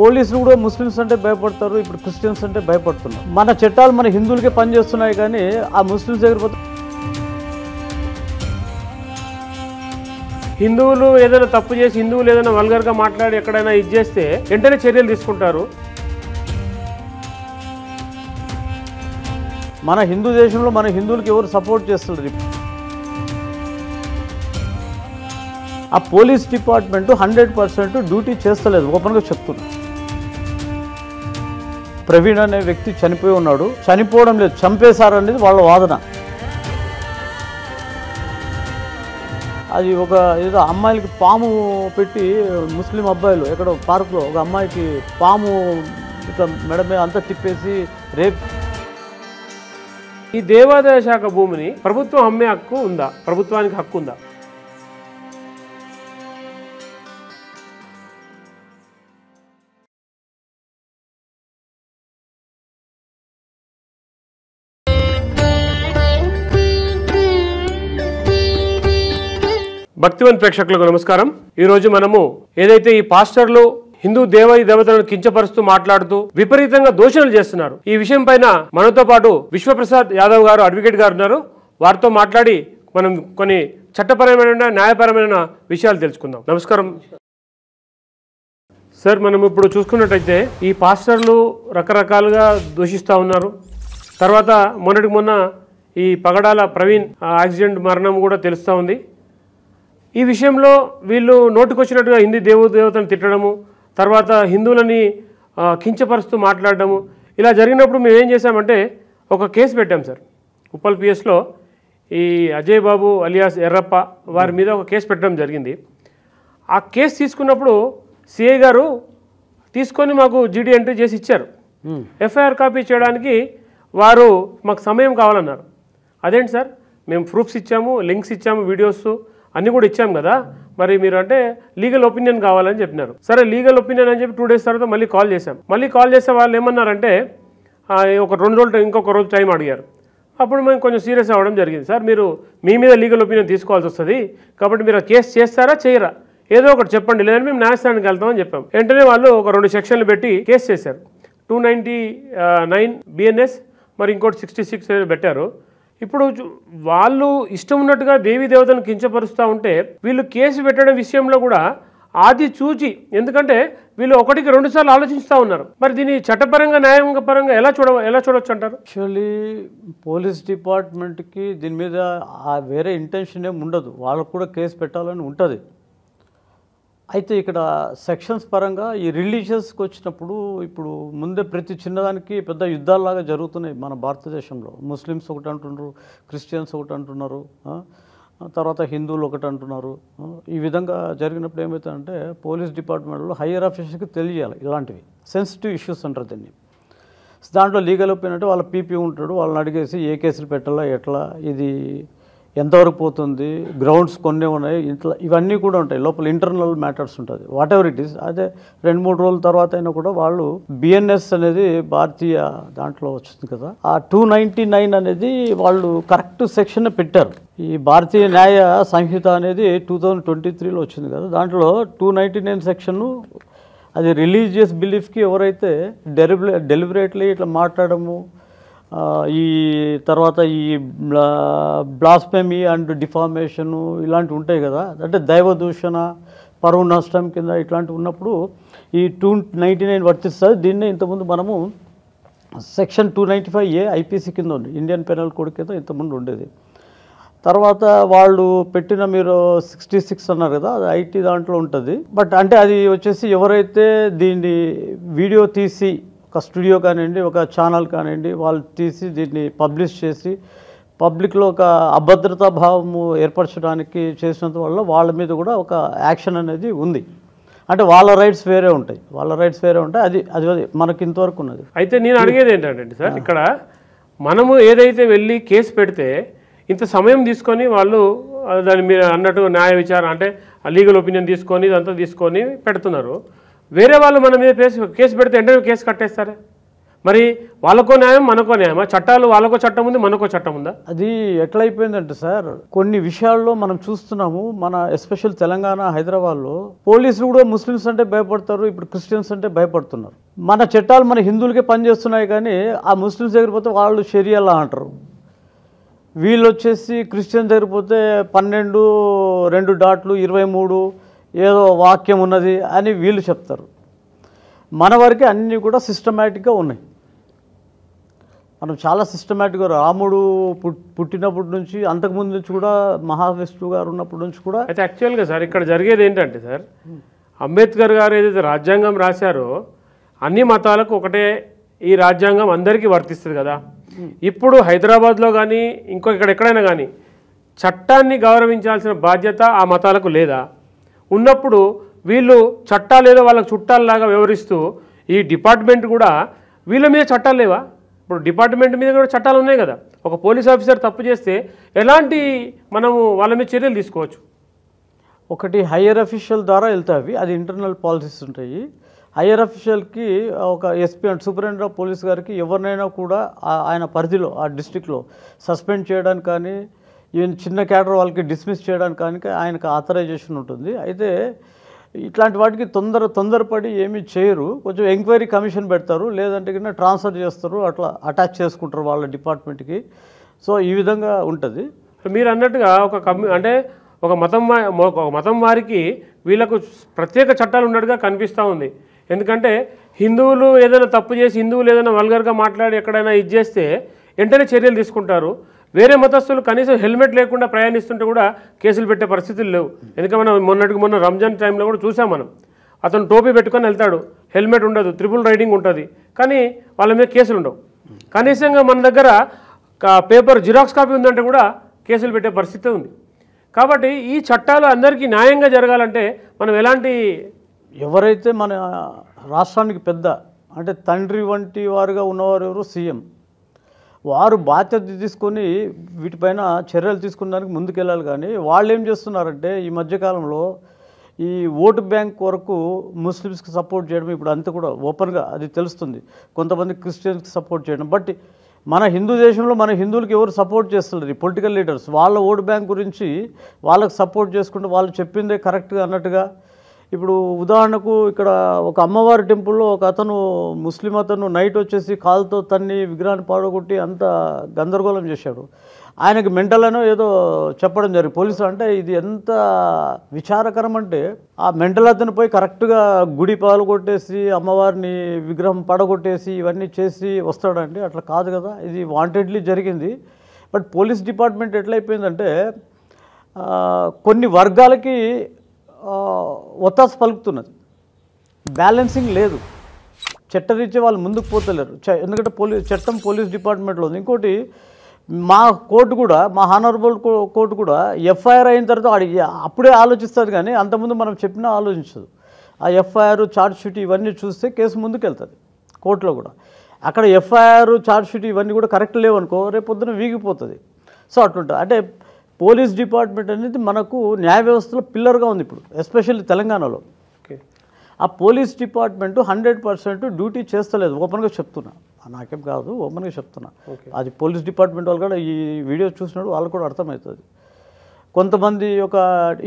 పోలీసులు కూడా ముస్లిమ్స్ అంటే భయపడతారు, ఇప్పుడు క్రిస్టియన్స్ అంటే భయపడుతున్నారు. మన చట్టాలు మన హిందువులకే పనిచేస్తున్నాయి, కానీ ఆ ముస్లిమ్స్ దగ్గర పోతే హిందువులు ఏదైనా తప్పు చేసి హిందువులు ఏదైనా వల్గర్గా మాట్లాడి ఎక్కడైనా ఇది చేస్తే వెంటనే చర్యలు తీసుకుంటారు. మన హిందూ దేశంలో మన హిందువులకి ఎవరు సపోర్ట్ చేస్తున్నారు? ఆ పోలీస్ డిపార్ట్మెంట్ 100% డ్యూటీ చేస్తలేదు, ఓపెన్గా చెప్తున్నా. ప్రవీణ్ అనే వ్యక్తి చనిపోయి ఉన్నాడు, చనిపోవడం లేదు, చంపేశారనేది వాళ్ళ వాదన. అది ఒక ఏదో అమ్మాయిలకి పాము పెట్టి, ముస్లిం అబ్బాయిలు ఎక్కడో పార్కులో ఒక అమ్మాయికి పాము ఇట్లా మెడ మీద అంతా తిప్పేసి రేప్. ఈ దేవాదాయ శాఖ భూమిని ప్రభుత్వం అమ్మే హక్కు ఉందా? ప్రభుత్వానికి హక్కు ఉందా? భక్తివన్ ప్రేక్షకులకు నమస్కారం. ఈరోజు మనము ఏదైతే ఈ పాస్టర్లు హిందూ దేవతలను కించపరుస్తూ మాట్లాడుతూ విపరీతంగా దోషణలు చేస్తున్నారు, ఈ విషయం పైన మనతో పాటు విశ్వప్రసాద్ యాదవ్ గారు, అడ్వకేట్ గారు ఉన్నారు. వారితో మాట్లాడి మనం కొన్ని చట్టపరమైన న్యాయపరమైన విషయాలు తెలుసుకుందాం. నమస్కారం సార్. మనం ఇప్పుడు చూసుకున్నట్టయితే ఈ పాస్టర్లు రకరకాలుగా దూషిస్తూ ఉన్నారు. తర్వాత మొన్న ఈ పగడాల ప్రవీణ్ యాక్సిడెంట్ మరణం కూడా తెలుస్తూ ఉంది. ఈ విషయంలో వీళ్ళు నోటికొచ్చినట్టుగా హిందూ దేవతను తిట్టడము, తర్వాత హిందువులని కించపరుస్తూ మాట్లాడడము, ఇలా జరిగినప్పుడు మేము ఏం చేశామంటే ఒక కేసు పెట్టాం సార్. ఉప్పల్ పిఎస్లో ఈ అజయ్ బాబు అలియాస్ ఎర్రప్ప వారి మీద ఒక కేసు పెట్టడం జరిగింది. ఆ కేసు తీసుకున్నప్పుడు సిఐ గారు తీసుకొని మాకు జీడీ ఎంట్రీ చేసి ఇచ్చారు. ఎఫ్ఐఆర్ కాపీ చేయడానికి వారు మాకు సమయం కావాలన్నారు. అదేంటి సార్, మేము ప్రూఫ్స్ ఇచ్చాము, లింక్స్ ఇచ్చాము, వీడియోస్ అన్నీ కూడా ఇచ్చాం కదా, మరి మీరు అంటే లీగల్ ఒపీనియన్ కావాలని చెప్పినారు. సరే లీగల్ ఒపీనియన్ అని చెప్పి 2 days తర్వాత మళ్ళీ కాల్ చేశాం. మళ్ళీ కాల్ చేస్తే వాళ్ళు ఏమన్నారంటే ఒక 2 రోజులు ఇంకొక రోజు టైం అడిగారు. అప్పుడు మేము కొంచెం సీరియస్ అవ్వడం జరిగింది. సార్ మీరు మీ మీద లీగల్ ఒపీనియన్ తీసుకోవాల్సి వస్తుంది, కాబట్టి మీరు కేసు చేస్తారా చేయరా ఏదో ఒకటి చెప్పండి, లేదని మేము న్యాయస్థానానికి వెళ్తామని చెప్పాం. వెంటనే వాళ్ళు ఒక 2 సెక్షన్లు పెట్టి కేసు చేశారు. 299 BNS మరి ఇంకోటి 66 పెట్టారు. ఇప్పుడు వాళ్ళు ఇష్టం ఉన్నట్టుగా దేవీ దేవతను కించపరుస్తూ ఉంటే వీళ్ళు కేసు పెట్టడం విషయంలో కూడా ఆది చూచి, ఎందుకంటే వీళ్ళు 1కి 2 సార్లు ఆలోచిస్తూ ఉన్నారు. మరి దీన్ని చట్టపరంగా న్యాయపరంగా ఎలా చూడవచ్చు అంటారు? యాక్చువల్లీ పోలీస్ డిపార్ట్మెంట్కి దీని మీద వేరే ఇంటెన్షన్ ఏమి ఉండదు, వాళ్ళకు కూడా కేసు పెట్టాలని ఉంటుంది. అయితే ఇక్కడ సెక్షన్స్ పరంగా ఈ రిలీజియస్కి వచ్చినప్పుడు ఇప్పుడు ముందే ప్రతి చిన్నదానికి పెద్ద యుద్ధాల్లాగా జరుగుతున్నాయి మన భారతదేశంలో. ముస్లిమ్స్ ఒకటి అంటున్నారు, క్రిస్టియన్స్ ఒకటి అంటున్నారు, తర్వాత హిందువులు ఒకటి అంటున్నారు. ఈ విధంగా జరిగినప్పుడు ఏమవుతుందంటే పోలీస్ డిపార్ట్మెంట్లో హయ్యర్ ఆఫీసర్స్కి తెలియాలి ఇలాంటివి, సెన్సిటివ్ ఇష్యూస్ అంటారు దీన్ని. దాంట్లో లీగల్ ఒపీనియన్ అంటే వాళ్ళ పీపీ ఉంటాడు, వాళ్ళని అడిగేసి ఏ కేసులు పెట్టాలా, ఎట్లా, ఇది ఎంతవరకు పోతుంది, గ్రౌండ్స్ కొన్ని ఉన్నాయి, ఇట్లా ఇవన్నీ కూడా ఉంటాయి. లోపల ఇంటర్నల్ మ్యాటర్స్ ఉంటుంది, వాట్ ఎవర్ ఇట్ ఈస్. అదే 2-3 రోజుల తర్వాత అయినా కూడా వాళ్ళు బిఎన్ఎస్ అనేది భారతీయ దాంట్లో వచ్చింది కదా, ఆ 299 అనేది వాళ్ళు కరెక్ట్ సెక్షన్ పెట్టారు. ఈ భారతీయ న్యాయ సంహిత అనేది 2023లో వచ్చింది కదా, దాంట్లో 299 సెక్షను అది రిలీజియస్ బిలీఫ్కి ఎవరైతే డెలిబరేట్లీ ఇట్లా మాట్లాడము, ఈ తర్వాత ఈ బ్లాస్ఫెమీ అండ్ డిఫామేషను ఇలాంటివి ఉంటాయి కదా, అంటే దైవ దూషణ, పరువు నష్టం కింద ఇట్లాంటివి ఉన్నప్పుడు ఈ 299 వర్తిస్తుంది. దీన్నే ఇంతకుముందు మనము సెక్షన్ 295A ఐపీసీ కింద ఉంది, ఇండియన్ పెనల్ కోడ్ కింద ఇంతకుముందు ఉండేది. తర్వాత వాళ్ళు పెట్టిన మీరు 66 అన్నారు కదా, అది ఐటీ దాంట్లో ఉంటుంది. బట్ అంటే అది వచ్చేసి ఎవరైతే దీన్ని వీడియో తీసి ఒక స్టూడియో కానివ్వండి, ఒక ఛానల్ కానివ్వండి, వాళ్ళు తీసి దీన్ని పబ్లిష్ చేసి పబ్లిక్లో ఒక అభద్రతా భావము ఏర్పరచడానికి చేసినంత వల్ల వాళ్ళ మీద కూడా ఒక యాక్షన్ అనేది ఉంది. అంటే వాళ్ళ రైట్స్ వేరే ఉంటాయి, అది అది మనకి ఇంతవరకు ఉన్నది. అయితే నేను అడిగేది ఏంటంటే సార్, ఇక్కడ మనము ఏదైతే వెళ్ళి కేసు పెడితే ఇంత సమయం తీసుకొని వాళ్ళు దాని మీద అన్నట్టు న్యాయ విచారణ అంటే లీగల్ ఒపీనియన్ తీసుకొని ఇదంతా తీసుకొని పెడుతున్నారు. వేరే వాళ్ళు మన మీద కేసు పెడితే వెంటనే కేసు కట్టేస్తారా? మరి వాళ్ళకో న్యాయం మనకో న్యాయం, చట్టాలు వాళ్ళకో చట్టం ఉంది మనకో చట్టం ఉందా? అది ఎట్లయిపోయిందంటే సార్, కొన్ని విషయాల్లో మనం చూస్తున్నాము. మన ఎస్పెషల్ తెలంగాణ, హైదరాబాద్లో పోలీసులు కూడా ముస్లిమ్స్ అంటే భయపడతారు, ఇప్పుడు క్రిస్టియన్స్ అంటే భయపడుతున్నారు. మన చట్టాలు మన హిందువులకే పనిచేస్తున్నాయి, కానీ ఆ ముస్లిమ్స్ దగ్గర పోతే వాళ్ళు షరియల్లా అంటారు. వీళ్ళు వచ్చేసి క్రిస్టియన్స్ దగ్గర పోతే 12, 2 డాట్లు 23 ఏదో వాక్యం ఉన్నది అని వీళ్ళు చెప్తారు. మన వరకే అన్నీ కూడా సిస్టమేటిక్గా ఉన్నాయి. మనం చాలా సిస్టమేటిక్గా, రాముడు పుట్టినప్పటి నుంచి, అంతకుముందు నుంచి కూడా, మహావిష్ణువు గారు ఉన్నప్పటి నుంచి కూడా. అయితే యాక్చువల్గా సార్ ఇక్కడ జరిగేది ఏంటంటే సార్, అంబేద్కర్ గారు ఏదైతే రాజ్యాంగం రాశారో అన్ని మతాలకు ఒకటే ఈ రాజ్యాంగం అందరికీ వర్తిస్తుంది కదా. ఇప్పుడు హైదరాబాద్లో కానీ ఎక్కడైనా కానీ చట్టాన్ని గౌరవించాల్సిన బాధ్యత ఆ మతాలకు లేదా? ఉన్నప్పుడు వీళ్ళు చట్టాలు ఏదో వాళ్ళకి చుట్టాలలాగా వ్యవహరిస్తూ, ఈ డిపార్ట్మెంట్ కూడా వీళ్ళ మీద చట్టాలు లేవా? ఇప్పుడు డిపార్ట్మెంట్ మీద కూడా చట్టాలు ఉన్నాయి కదా. ఒక పోలీస్ ఆఫీసర్ తప్పు చేస్తే ఎలాంటి మనము వాళ్ళ మీద చర్యలు తీసుకోవచ్చు? ఒకటి హయ్యర్ అఫీషియల్ ద్వారా వెళ్తాయి, అది ఇంటర్నల్ పాలసీస్ ఉంటాయి. హయ్యర్ అఫీషియల్కి ఒక SP and superintendent of police గారికి ఎవరినైనా కూడా ఆయన పరిధిలో, ఆ డిస్ట్రిక్ట్లో సస్పెండ్ చేయడానికి కానీ, ఈవెన్ చిన్న క్యాడర్ వాళ్ళకి డిస్మిస్ చేయడానికి కానీ ఆయనకు ఆథరైజేషన్ ఉంటుంది. అయితే ఇట్లాంటి వాటికి తొందరపడి ఏమీ చేయరు. కొంచెం ఎంక్వైరీ కమిషన్ పెడతారు, లేదంటే కన్నా ట్రాన్స్ఫర్ చేస్తారు, అట్లా అటాచ్ చేసుకుంటారు వాళ్ళ డిపార్ట్మెంట్కి. సో ఈ విధంగా ఉంటుంది. మీరు అన్నట్టుగా అంటే ఒక మతం వారికి వీళ్ళకు ప్రత్యేక చట్టాలు ఉన్నట్టుగా కనిపిస్తూ ఉంది. ఎందుకంటే హిందువులు ఏదైనా తప్పు చేసి, హిందువులు ఏదైనా వల్గర్గా మాట్లాడి ఎక్కడైనా ఇది చేస్తే వెంటనే చర్యలు తీసుకుంటారు. వేరే మతస్థులు కనీసం హెల్మెట్ లేకుండా ప్రయాణిస్తుంటే కూడా కేసులు పెట్టే పరిస్థితులు లేవు. ఎందుకంటే మనం మొన్న రంజాన్ టైంలో కూడా చూసాం. మనం అతను టోపీ పెట్టుకొని వెళ్తాడు, హెల్మెట్ ఉండదు, ట్రిపుల్ రైడింగ్ ఉంటుంది, కానీ వాళ్ళ మీద కేసులు ఉండవు. కనీసంగా మన దగ్గర పేపర్ జిరాక్స్ కాపీ ఉందంటే కూడా కేసులు పెట్టే పరిస్థితి ఉంది. కాబట్టి ఈ చట్టాలు అందరికీ న్యాయంగా జరగాలంటే మనం ఎలాంటి, ఎవరైతే మన రాష్ట్రానికి పెద్ద అంటే తండ్రి వంటి వారుగా ఉన్నవారు ఎవరు, సీఎం, వారు బాధ్యత తీసుకొని వీటిపైన చర్యలు తీసుకున్నానికి ముందుకెళ్ళాలి. కానీ వాళ్ళు ఏం చేస్తున్నారంటే ఈ మధ్యకాలంలో ఈ ఓటు బ్యాంక్ వరకు ముస్లిమ్స్కి సపోర్ట్ చేయడం, ఇప్పుడు అంతా కూడా ఓపెన్గా అది తెలుస్తుంది. కొంతమంది క్రిస్టియన్స్కి సపోర్ట్ చేయడం. బట్ మన హిందూ దేశంలో మన హిందువులకి ఎవరు సపోర్ట్ చేస్తున్నారు? ఈ పొలిటికల్ లీడర్స్ వాళ్ళ ఓటు బ్యాంక్ గురించి వాళ్ళకి సపోర్ట్ చేసుకుంటూ వాళ్ళు చెప్పిందే కరెక్ట్గా అన్నట్టుగా. ఇప్పుడు ఉదాహరణకు ఇక్కడ ఒక అమ్మవారి టెంపుల్లో ఒక అతను, ముస్లిం అతను, నైట్ వచ్చేసి కాలుతో తన్ని విగ్రహాన్ని పాడగొట్టి అంత గందరగోళం చేశాడు. ఆయనకి మెంటల్ అనో ఏదో చెప్పడం జరిగింది పోలీసులు. అంటే ఇది ఎంత విచారకరం అంటే, ఆ మెంటల్ అతను పోయి కరెక్ట్గా గుడి పాల్గొట్టేసి, అమ్మవారిని విగ్రహం పడగొట్టేసి ఇవన్నీ చేసి వస్తాడండి. అట్లా కాదు కదా, ఇది వాంటెడ్లీ జరిగింది. బట్ పోలీస్ డిపార్ట్మెంట్ ఎట్లయిపోయిందంటే కొన్ని వర్గాలకి ఒత్తాసు పలుకుతున్నది, బ్యాలెన్సింగ్ లేదు. చట్టరీత్యా వాళ్ళు ముందుకు పోతలేరు. ఎందుకంటే చట్టం పోలీస్ డిపార్ట్మెంట్లో ఉంది. ఇంకోటి మా కోర్టు కూడా, మా హానరబుల్ కోర్టు కూడా ఎఫ్ఐఆర్ అయిన తర్వాత అప్పుడే ఆలోచిస్తుంది, కానీ అంతకుముందు మనం చెప్పినా ఆలోచించదు. ఆ ఎఫ్ఐఆర్, ఛార్జ్ షీట్ ఇవన్నీ చూస్తే కేసు ముందుకు వెళ్తుంది కోర్టులో కూడా. అక్కడ ఎఫ్ఐఆర్, ఛార్జ్ షీట్ ఇవన్నీ కూడా కరెక్ట్ లేవనుకో, రేపు పొద్దున వీగిపోతుంది. సో అట్లుంటుంది. అంటే పోలీస్ డిపార్ట్మెంట్ అనేది మనకు న్యాయ వ్యవస్థలో పిల్లర్గా ఉంది ఇప్పుడు, ఎస్పెషల్లీ తెలంగాణలో. ఆ పోలీస్ డిపార్ట్మెంట్ 100% డ్యూటీ చేస్తలేదు. ఓపెన్గా చెప్తున్నా, నాకేం కాదు, ఓపెన్గా చెప్తున్నా. అది పోలీస్ డిపార్ట్మెంట్ వాళ్ళు కూడా ఈ వీడియో చూసినప్పుడు వాళ్ళకు కూడా అర్థమవుతుంది. కొంతమంది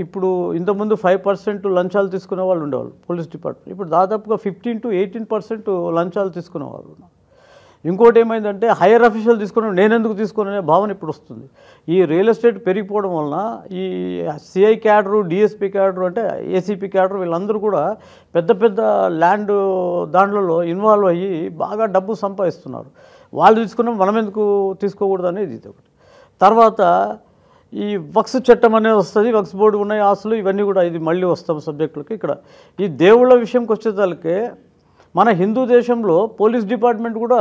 ఇప్పుడు ఇంతకుముందు 5% లంచాలు తీసుకునే వాళ్ళు ఉండేవాళ్ళు పోలీస్ డిపార్ట్మెంట్. ఇప్పుడు దాదాపుగా 15 to 18% లంచాలు తీసుకునేవాళ్ళు. ఇంకోటి ఏమైందంటే హైయర్ అఫీషియల్ తీసుకుని నేనెందుకు తీసుకునే భావన ఇప్పుడు వస్తుంది. ఈ రియల్ ఎస్టేట్ పెరిగిపోవడం వలన ఈ సిఐ క్యాడరు, డిఎస్పీ క్యాడరు, అంటే ఏసీపీ క్యాడరు, వీళ్ళందరూ కూడా పెద్ద పెద్ద ల్యాండ్ దాంట్లో ఇన్వాల్వ్ అయ్యి బాగా డబ్బు సంపాదిస్తున్నారు. వాళ్ళు తీసుకున్నాం, మనం ఎందుకు తీసుకోకూడదు అనేది ఇది ఒకటి. తర్వాత ఈ వక్స్ చట్టం అనేది వస్తుంది, వక్స్ బోర్డు ఉన్నాయి, ఆస్తులు ఇవన్నీ కూడా, ఇది మళ్ళీ వస్తాం సబ్జెక్టులకి. ఇక్కడ ఈ దేవుళ్ళ విషయంకి వచ్చేసరికి మన హిందూ దేశంలో పోలీస్ డిపార్ట్మెంట్ కూడా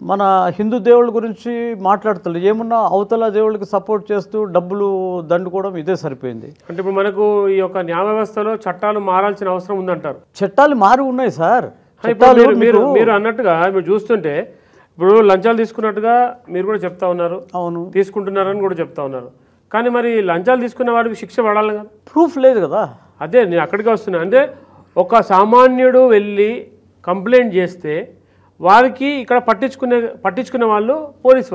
మన హిందూ దేవుళ్ళ గురించి మాట్లాడుతుంది. ఏమున్నా అవతల దేవుళ్ళకి సపోర్ట్ చేస్తూ డబ్బులు దండుకోవడం, ఇదే సరిపోయింది. అంటే ఇప్పుడు మనకు ఈ యొక్క న్యాయ వ్యవస్థలో చట్టాలు మారాల్సిన అవసరం ఉందంటారు? చట్టాలు మారి ఉన్నాయి సార్. మీరు అన్నట్టుగా మీరు చూస్తుంటే ఇప్పుడు లంచాలు తీసుకున్నట్టుగా మీరు కూడా చెప్తా ఉన్నారు, అవును తీసుకుంటున్నారని కూడా చెప్తా ఉన్నారు. కానీ మరి లంచాలు తీసుకున్న వాడికి శిక్ష పడాలి కదా, ప్రూఫ్ లేదు కదా. అదే నేను అక్కడికి వస్తున్నా. అంటే ఒక సామాన్యుడు వెళ్ళి కంప్లైంట్ చేస్తే వారికి ఇక్కడ పట్టించుకునే వాళ్ళు పోలీసు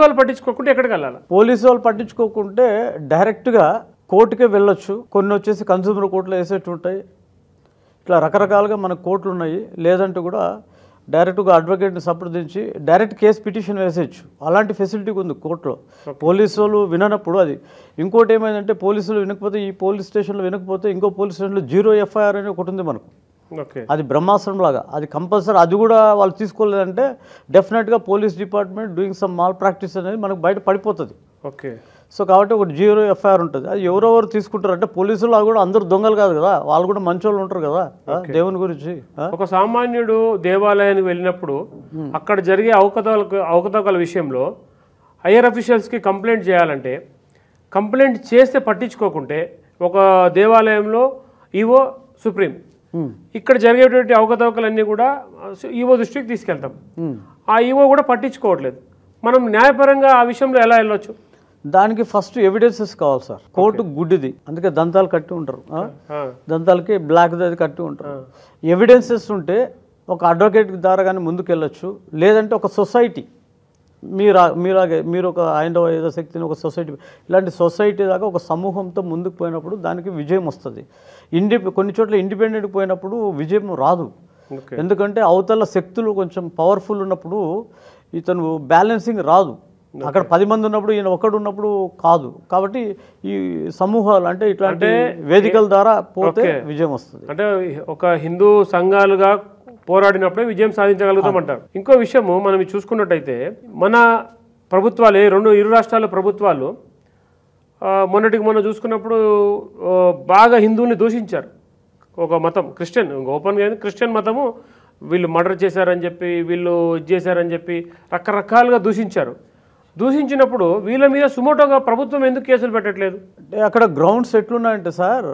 వాళ్ళు పట్టించుకోకుంటే ఎక్కడికి వెళ్ళాలి? పోలీసు వాళ్ళు పట్టించుకోకుంటే డైరెక్ట్గా కోర్టుకే వెళ్ళొచ్చు. కొన్ని వచ్చేసి కన్స్యూమర్ కోర్టులో వేసేట్టు ఉంటాయి. ఇట్లా రకరకాలుగా మనకు కోర్టులు ఉన్నాయి. లేదంటే కూడా డైరెక్ట్గా అడ్వకేట్ని సంప్రదించి డైరెక్ట్ కేసు పిటిషన్ వేసేయచ్చు. అలాంటి ఫెసిలిటీ ఉంది కోర్టులో. పోలీసు వాళ్ళు విననప్పుడు అది. ఇంకోటి ఏమైందంటే పోలీసులు వినకపోతే, ఈ పోలీస్ స్టేషన్లో వినకపోతే ఇంకో పోలీస్ స్టేషన్లో 0 FIR అని ఒకటి ఉంది మనకు. అది బ్రహ్మాస్త్రం లాగా. అది కంపల్సరీ. అది కూడా వాళ్ళు తీసుకోలేదంటే డెఫినెట్గా police department doing some mall practice అనేది మనకు బయట పడిపోతుంది. సో కాబట్టి ఒకటి 0 FIR ఉంటుంది. అది ఎవరెవరు తీసుకుంటారు అంటే పోలీసులు కూడా అందరూ దొంగలు కాదు కదా, వాళ్ళు కూడా మంచోళ్ళు ఉంటారు కదా దేవుని గురించి. ఒక సామాన్యుడు దేవాలయానికి వెళ్ళినప్పుడు అక్కడ జరిగే అవకతవకల విషయంలో హైయర్ అఫీషియల్స్కి కంప్లైంట్ చేయాలంటే, కంప్లైంట్ చేస్తే పట్టించుకోకుంటే ఒక దేవాలయంలో ఈవో సుప్రీం, ఇక్కడ జరిగేటువంటి అవకతవకలన్నీ కూడా ఈవో దృష్టికి తీసుకెళ్తాం. ఆ ఈవో కూడా పట్టించుకోవట్లేదు. మనం న్యాయపరంగా ఆ విషయంలో ఎలా వెళ్ళొచ్చు? దానికి ఫస్ట్ ఎవిడెన్సెస్ కావాలి సార్. కోర్టు గుడ్డిది, అందుకే దంతాలు కట్టి ఉంటారు. దంతాలకి బ్లాక్ అది కట్టి ఉంటారు. ఎవిడెన్సెస్ ఉంటే ఒక అడ్వకేట్ ద్వారా కానీ ముందుకు వెళ్ళొచ్చు. లేదంటే ఒక సొసైటీ, మీరు ఒక హైందవ ఏదో శక్తిని ఒక సొసైటీ, ఇలాంటి సొసైటీ దాకా ఒక సమూహంతో ముందుకు పోయినప్పుడు దానికి విజయం వస్తుంది. కొన్ని చోట్ల ఇండిపెండెంట్ పోయినప్పుడు విజయం రాదు. ఎందుకంటే అవతల శక్తులు కొంచెం పవర్ఫుల్ ఉన్నప్పుడు ఇతను బ్యాలెన్సింగ్ రాదు. అక్కడ 10 మంది ఉన్నప్పుడు ఈయన ఒక్కడు ఉన్నప్పుడు కాదు. కాబట్టి ఈ సమూహాలు అంటే ఇట్లాంటి వేదికల ద్వారా పోతే విజయం వస్తుంది. అంటే ఒక హిందూ సంఘాలుగా పోరాడినప్పుడే విజయం సాధించగలుగుతామంటారు. ఇంకో విషయము మనం చూసుకున్నట్టయితే మన ప్రభుత్వాలు ఇరు రాష్ట్రాల ప్రభుత్వాలు మొన్న చూసుకున్నప్పుడు బాగా హిందువుల్ని దూషించారు. ఒక మతం క్రిస్టియన్, ఓపెన్గా క్రిస్టియన్ మతము వీళ్ళు మర్డర్ చేశారని చెప్పి, వీళ్ళు ఇది చేశారని చెప్పి రకరకాలుగా దూషించినప్పుడు వీళ్ళ మీద సుమోటోగా ప్రభుత్వం ఎందుకు కేసులు పెట్టట్లేదు? అంటే అక్కడ గ్రౌండ్స్ ఎట్లున్నాయంటే సార్,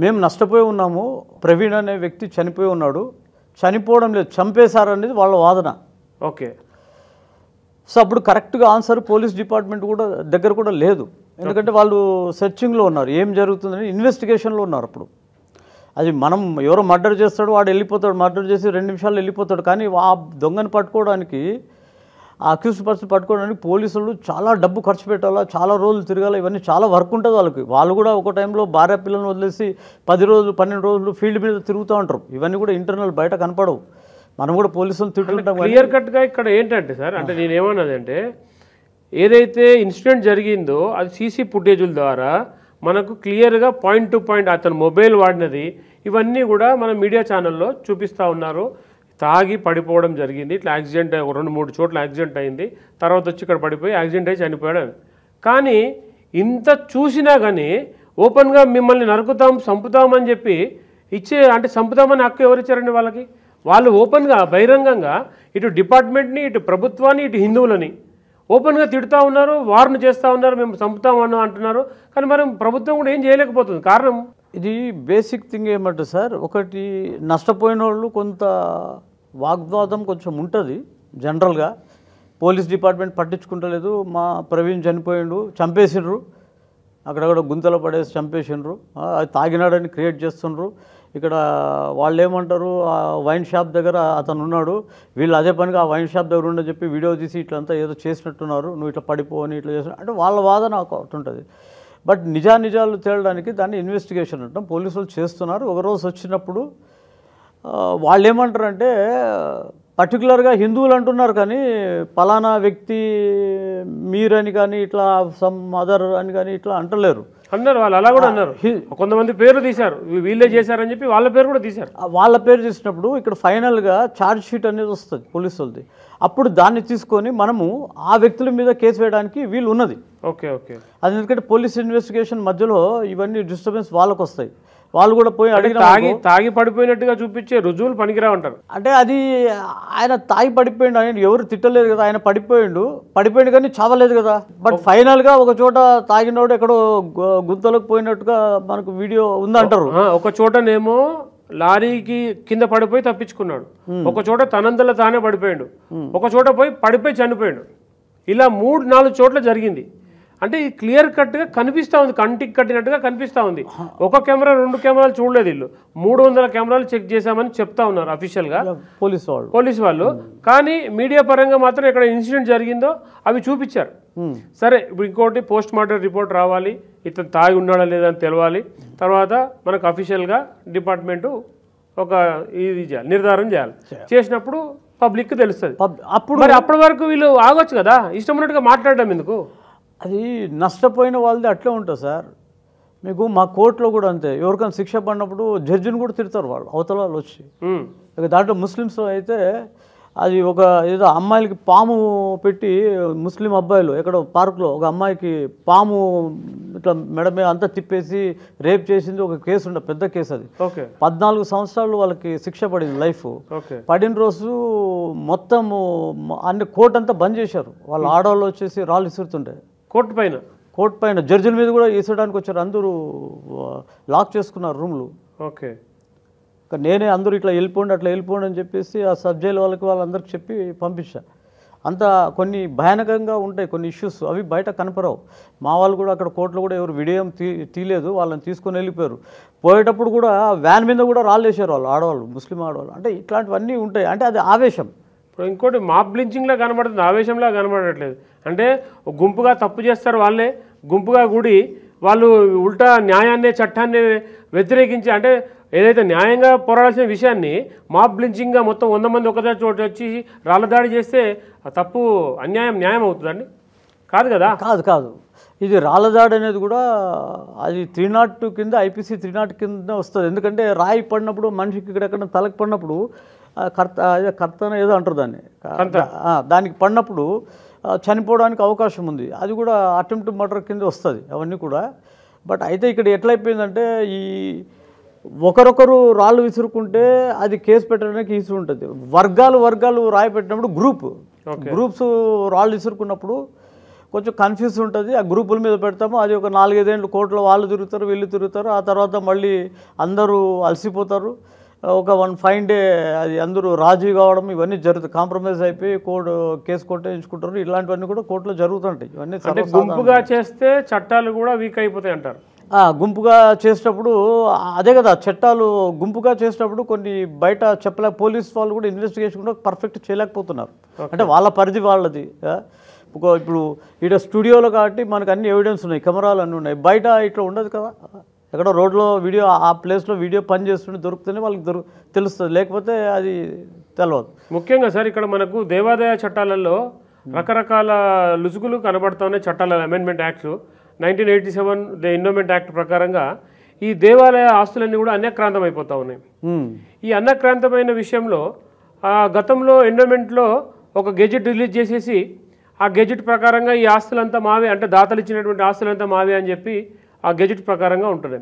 మేము నష్టపోయి ఉన్నాము, ప్రవీణ్ అనే వ్యక్తి చనిపోయి ఉన్నాడు, చనిపోవడం లేదు చంపేశారనేది వాళ్ళ వాదన. సో అప్పుడు కరెక్ట్గా ఆన్సర్ పోలీస్ డిపార్ట్మెంట్ కూడా దగ్గర కూడా లేదు. ఎందుకంటే వాళ్ళు సెర్చింగ్లో ఉన్నారు, ఏం జరుగుతుందని ఇన్వెస్టిగేషన్లో ఉన్నారు. అప్పుడు అది మనం ఎవరో మర్డర్ చేస్తాడు, వాడు వెళ్ళిపోతాడు, మర్డర్ చేసి 2 నిమిషాలు వెళ్ళిపోతాడు. కానీ ఆ దొంగని పట్టుకోవడానికి, ఆ అక్యూజ్డ్ పర్సన్ పట్టుకోవడానికి పోలీసులు చాలా డబ్బు ఖర్చు పెట్టాలా, చాలా రోజులు తిరగాలి, ఇవన్నీ చాలా వర్క్ ఉంటుంది వాళ్ళకి. వాళ్ళు కూడా ఒక టైంలో భార్య పిల్లలను వదిలేసి 10 రోజులు 12 రోజులు ఫీల్డ్ మీద తిరుగుతూ ఉంటారు. ఇవన్నీ కూడా ఇంటర్నల్ బయట కనపడవు. మనం కూడా పోలీసులు తిట్టుకుంటాం. క్లియర్ కట్గా ఇక్కడ ఏంటంటే సార్, అంటే నేను ఏమన్నదంటే ఏదైతే ఇన్సిడెంట్ జరిగిందో అది సీసీ ఫుటేజుల ద్వారా మనకు క్లియర్గా పాయింట్ టు పాయింట్ అతను మొబైల్ వాడినది ఇవన్నీ కూడా మన మీడియా ఛానల్లో చూపిస్తూ ఉన్నారు. తాగి పడిపోవడం జరిగింది, ఇట్లా యాక్సిడెంట్ 2-3 చోట్ల యాక్సిడెంట్ అయింది, తర్వాత వచ్చి ఇక్కడ పడిపోయి యాక్సిడెంట్ అయి చనిపోయాడు. కానీ ఇంత చూసినా కానీ ఓపెన్గా మిమ్మల్ని నరుకుతాం చంపుతామని చెప్పి అంటే చంపుతామని హక్కు ఎవరిచ్చారండి వాళ్ళకి? వాళ్ళు ఓపెన్గా బహిరంగంగా ఇటు డిపార్ట్మెంట్ని, ఇటు ప్రభుత్వాన్ని, ఇటు హిందువులని ఓపెన్గా తిడుతూ ఉన్నారు, వార్ను చేస్తూ ఉన్నారు, మేము చంపుతామని అంటున్నారు. కానీ మరి ప్రభుత్వం కూడా ఏం చేయలేకపోతుంది. కారణం ఇది బేసిక్ థింగ్ ఏమంటే సార్, ఒకటి నష్టపోయిన వాళ్ళు కొంత వాగ్వాదం కొంచెం ఉంటుంది జనరల్గా. పోలీస్ డిపార్ట్మెంట్ పట్టించుకుంటలేదు, మా ప్రవీణ్ చనిపోయిండు, చంపేసిండ్రు, అక్కడక్కడ గుంతలో పడేసి చంపేసిండ్రు, అది తాగినాడని క్రియేట్ చేస్తుండ్రు. ఇక్కడ వాళ్ళు ఏమంటారు, ఆ వైన్ షాప్ దగ్గర అతను ఉన్నాడు, వీళ్ళు అదే పనిగా ఆ వైన్ షాప్ దగ్గర ఉండని చెప్పి వీడియో తీసి ఇట్లంతా ఏదో చేసినట్టున్నారు, నువ్వు ఇట్లా పడిపోవని ఇట్లా చేసిన అంటే వాళ్ళ వాదన ఒకటి ఉంటుంది. బట్ నిజాలు తేలడానికి దాన్ని ఇన్వెస్టిగేషన్ అంటాం, పోలీసులు చేస్తున్నారు. ఒకరోజు వచ్చినప్పుడు వాళ్ళు ఏమంటారంటే పర్టికులర్గా హిందువులు అంటున్నారు కానీ పలానా వ్యక్తి మీరని కానీ ఇట్లా సమ్ అదర్ అని కానీ ఇట్లా అంటలేరు అన్నారు. వాళ్ళు అలా కూడా అన్నారు. కొంతమంది పేరు తీశారు, వీళ్ళే చేశారని చెప్పి వాళ్ళ పేరు కూడా తీశారు. వాళ్ళ పేరు తీసినప్పుడు ఇక్కడ ఫైనల్గా ఛార్జ్ షీట్ అనేది వస్తుంది పోలీసులది. అప్పుడు దాన్ని తీసుకొని మనము ఆ వ్యక్తుల మీద కేసు వేయడానికి వీలు ఉన్నది. అది ఎందుకంటే పోలీస్ ఇన్వెస్టిగేషన్ మధ్యలో ఇవన్నీ డిస్టర్బెన్స్ వాళ్ళకు వస్తాయి. వాళ్ళు కూడా పోయి అడిగిన తాగి పడిపోయినట్టుగా చూపించే రుజువులు పనికిరావు అంటారు. అంటే అది ఆయన తాగి పడిపోయిండు, ఆయన ఎవరు తిట్టలేదు కదా, ఆయన పడిపోయిండు కానీ చావలేదు కదా. బట్ ఫైనల్గా ఒక చోట తాగినోడు ఎక్కడో గుంతలోకి పోయినట్టుగా మనకు వీడియో ఉందంటారు. ఒక చోటనేమో లారీకి కింద పడిపోయి తప్పించుకున్నాడు, ఒక చోట తనంతలో తానే పడిపోయాడు, ఒక చోట పడిపోయి చనిపోయాడు. ఇలా 3-4 చోట్ల జరిగింది. అంటే ఈ క్లియర్ కట్గా కనిపిస్తూ ఉంది, కంటికి కట్టినట్టుగా కనిపిస్తూ ఉంది. ఒక కెమెరా 2 కెమెరాలు చూడలేదు వీళ్ళు, 300 కెమెరాలు చెక్ చేశామని చెప్తా ఉన్నారు అఫీషియల్గా పోలీస్ వాళ్ళు. కానీ మీడియా పరంగా మాత్రం ఇక్కడ ఇన్సిడెంట్ జరిగిందో అవి చూపించారు. సరే, ఇప్పుడు ఇంకోటి పోస్ట్ మార్టం రిపోర్ట్ రావాలి, ఇతను తాగి ఉన్నాడా లేదా అని తెలవాలి. తర్వాత మనకు అఫీషియల్గా డిపార్ట్మెంటు ఒక ఇది చేయాలి, నిర్ధారణ చేయాలి. చేసినప్పుడు పబ్లిక్కి తెలుస్తుంది. అప్పుడు మరి అప్పటి వరకు వీళ్ళు ఆగొచ్చు కదా, ఇష్టం ఉన్నట్టుగా మాట్లాడడం ఎందుకు? అది నష్టపోయిన వాళ్ళది అట్లే ఉంటుంది సార్. మీకు మా కోర్టులో కూడా అంతే, ఎవరికైనా శిక్ష పడినప్పుడు జడ్జిని కూడా తిడతారు వాళ్ళు, అవతల వాళ్ళు వచ్చి. దాంట్లో ముస్లిమ్స్ అయితే అది ఒక ఏదో అమ్మాయిలకి పాము పెట్టి, ముస్లిం అబ్బాయిలు ఎక్కడో పార్కులో ఒక అమ్మాయికి పాము ఇట్లా మెడ మీద అంతా తిప్పేసి రేప్ చేసింది ఒక కేసు ఉండే, పెద్ద కేసు అది. 14 సంవత్సరాలు వాళ్ళకి శిక్ష పడింది లైఫ్. పడిన రోజు మొత్తం అన్ని కోర్టు అంతా బంద్ చేశారు. వాళ్ళు ఆడవాళ్ళు వచ్చేసి రాళ్ళు విసురుతుండే కోర్టు పైన జడ్జిల మీద కూడా వేసడానికి వచ్చారు. అందరూ లాక్ చేసుకున్నారు రూమ్లు. నేనే అందరూ ఇట్లా వెళ్ళిపోండి అట్లా వెళ్ళిపోండి అని చెప్పేసి ఆ సబ్ జైలు వాళ్ళందరికి చెప్పి పంపించా. అంతా కొన్ని భయానకంగా ఉంటాయి కొన్ని ఇష్యూస్, అవి బయట కనపరావు. మా వాళ్ళు కూడా అక్కడ కోర్టులో కూడా ఎవరు వీడియో తీయలేదు, వాళ్ళని తీసుకొని వెళ్ళిపోయారు. పోయేటప్పుడు కూడా వ్యాన్ మీద కూడా రాళ్ళు వేసారు వాళ్ళు, ఆడవాళ్ళు, ముస్లిం ఆడవాళ్ళు. అంటే ఇట్లాంటివన్నీ ఉంటాయి. అంటే అది ఆవేశం. ఇప్పుడు ఇంకోటి మాబ్ బ్లించింగ్లా కనబడుతుంది, ఆవేశంలా కనబడట్లేదు. అంటే గుంపుగా తప్పు చేస్తారు వాళ్ళే, గుంపుగా కూడి వాళ్ళు ఉల్టా న్యాయాన్ని చట్టాన్ని వ్యతిరేకించి, అంటే ఏదైతే న్యాయంగా పోరాడాల్సిన విషయాన్ని మాబ్ బ్లించింగ్గా మొత్తం 100 మంది ఒకదాని చోట వచ్చి రాళ్ళ దాడి చేస్తే తప్పు అన్యాయం న్యాయం అవుతుందండి? కాదు కదా. కాదు ఇది రాళ్ళ దాడి అనేది కూడా అది 302 కింద, IPC 302 కింద వస్తుంది. ఎందుకంటే రాయి పడినప్పుడు మనిషికి ఇక్కడెక్కడ తలకు పడినప్పుడు కర్తన ఏదో అంటారు దాన్ని, దానికి పడినప్పుడు చనిపోవడానికి అవకాశం ఉంది. అది కూడా అటెంప్ట్ మర్డర్ కింద వస్తుంది అవన్నీ కూడా. బట్ అయితే ఇక్కడ ఎట్లయిపోయిందంటే ఈ ఒకరొకరు రాళ్ళు విసురుకుంటే అది కేసు పెట్టడానికి ఈజీ ఉంటుంది. వర్గాలు రాయి పెట్టినప్పుడు గ్రూప్స్ రాళ్ళు విసురుకున్నప్పుడు కొంచెం కన్ఫ్యూజ్ ఉంటుంది. ఆ గ్రూపుల మీద పెడతాము, అది ఒక 4-5 ఏళ్ళు కోర్టులో వాళ్ళు తిరుగుతారు, వీళ్ళు తిరుగుతారు. ఆ తర్వాత మళ్ళీ అందరూ అలసిపోతారు. ఒక 1 ఫైన్ డే అది అందరూ రాజీ కావడం ఇవన్నీ జరుగుతాయి. కాంప్రమైజ్ అయిపోయి కేసు కొట్టేయించుకుంటారు. ఇలాంటివన్నీ కూడా కోర్టులో జరుగుతుంటాయి. ఇవన్నీ గుంపుగా చేస్తే చట్టాలు కూడా వీక్ అయిపోతాయి అంటారు. గుంపుగా చేసేటప్పుడు అదే కదా చట్టాలు. గుంపుగా చేసేటప్పుడు కొన్ని బయట పోలీస్ వాళ్ళు కూడా ఇన్వెస్టిగేషన్ కూడా పర్ఫెక్ట్ చేయలేకపోతున్నారు. అంటే వాళ్ళ పరిధి వాళ్ళది. ఇప్పుడు ఇక్కడ స్టూడియోలో కాబట్టి మనకు అన్ని ఎవిడెన్స్ ఉన్నాయి, కెమెరాలు అన్నీ ఉన్నాయి. బయట ఇట్లా ఉండదు కదా. ఎక్కడో రోడ్లో వీడియో, ఆ ప్లేస్లో వీడియో పని చేస్తుంటే దొరుకుతూనే వాళ్ళకి తెలుస్తుంది, లేకపోతే అది తెలియదు. ముఖ్యంగా సార్ ఇక్కడ మనకు దేవాదాయ చట్టాలలో రకరకాల లుసుగులు కనబడుతున్నాయి. చట్టాల amendment act 1987 the endowment act ప్రకారంగా ఈ దేవాలయ ఆస్తులన్నీ కూడా అన్యక్రాంతం అయిపోతూ ఉన్నాయి. ఈ అన్యక్రాంతమైన విషయంలో గతంలో ఎండోమెంట్లో ఒక గెజెట్ రిలీజ్ చేసేసి ఆ గెజెట్ ప్రకారంగా ఈ ఆస్తులంతా మావే, అంటే దాతలు ఇచ్చినటువంటి ఆస్తులంతా మావే అని చెప్పి ఆ గెజెట్ ప్రకారంగా ఉంటుంది.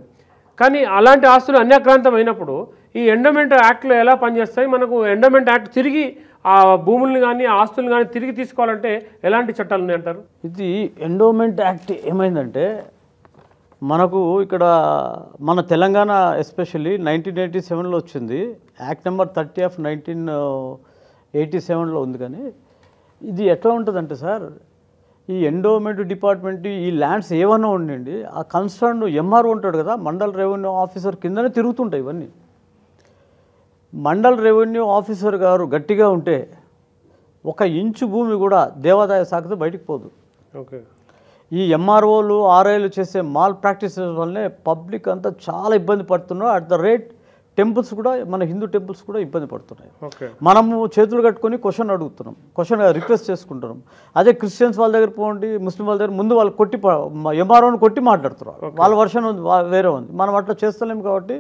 కానీ అలాంటి ఆస్తులు అన్యక్రాంతం అయినప్పుడు ఈ ఎండోమెంట్ యాక్ట్లో ఎలా పనిచేస్తాయి? మనకు ఎండోమెంట్ యాక్ట్ తిరిగి ఆ భూముల్ని కానీ ఆస్తులను కానీ తిరిగి తీసుకోవాలంటే ఎలాంటి చట్టాలు ఉన్నాయంటారు? ఇది ఎండోమెంట్ యాక్ట్ ఏమైందంటే మనకు ఇక్కడ మన తెలంగాణ ఎస్పెషల్లీ 1987లో వచ్చింది. యాక్ట్ నెంబర్ 30 ఆఫ్ 1987లో ఉంది. కానీ ఇది ఎట్లా ఉంటుందంటే సార్, ఈ ఎండోమెంట్ డిపార్ట్మెంట్ ఈ ల్యాండ్స్ ఏమన్నా ఉండండి, ఆ కన్సర్న్ MRO ఉంటాడు కదా, మండల్ రెవెన్యూ ఆఫీసర్ కిందనే తిరుగుతుంటాయి ఇవన్నీ. మండల్ రెవెన్యూ ఆఫీసర్ గారు గట్టిగా ఉంటే 1 ఇంచు భూమి కూడా దేవాదాయ శాఖతో బయటికి పోదు. ఈ MROలు RIలు చేసే మాల్ ప్రాక్టీసెస్ వల్లనే పబ్లిక్ అంతా చాలా ఇబ్బంది పడుతున్నారు. అట్ ద రేట్ టెంపుల్స్ కూడా, మన హిందూ టెంపుల్స్ కూడా ఇబ్బంది పడుతున్నాయి. మనము చేతులు కట్టుకొని క్వశ్చన్ రిక్వెస్ట్ చేసుకుంటున్నాం. అదే క్రిస్టియన్స్ వాళ్ళ దగ్గర పోండి, ముస్లిం వాళ్ళ దగ్గర ముందు వాళ్ళు MROని కొట్టి మాట్లాడుతున్నారు. వాళ్ళ వర్షన్ వేరే ఉంది. మనం అట్లా చేస్తలేము. కాబట్టి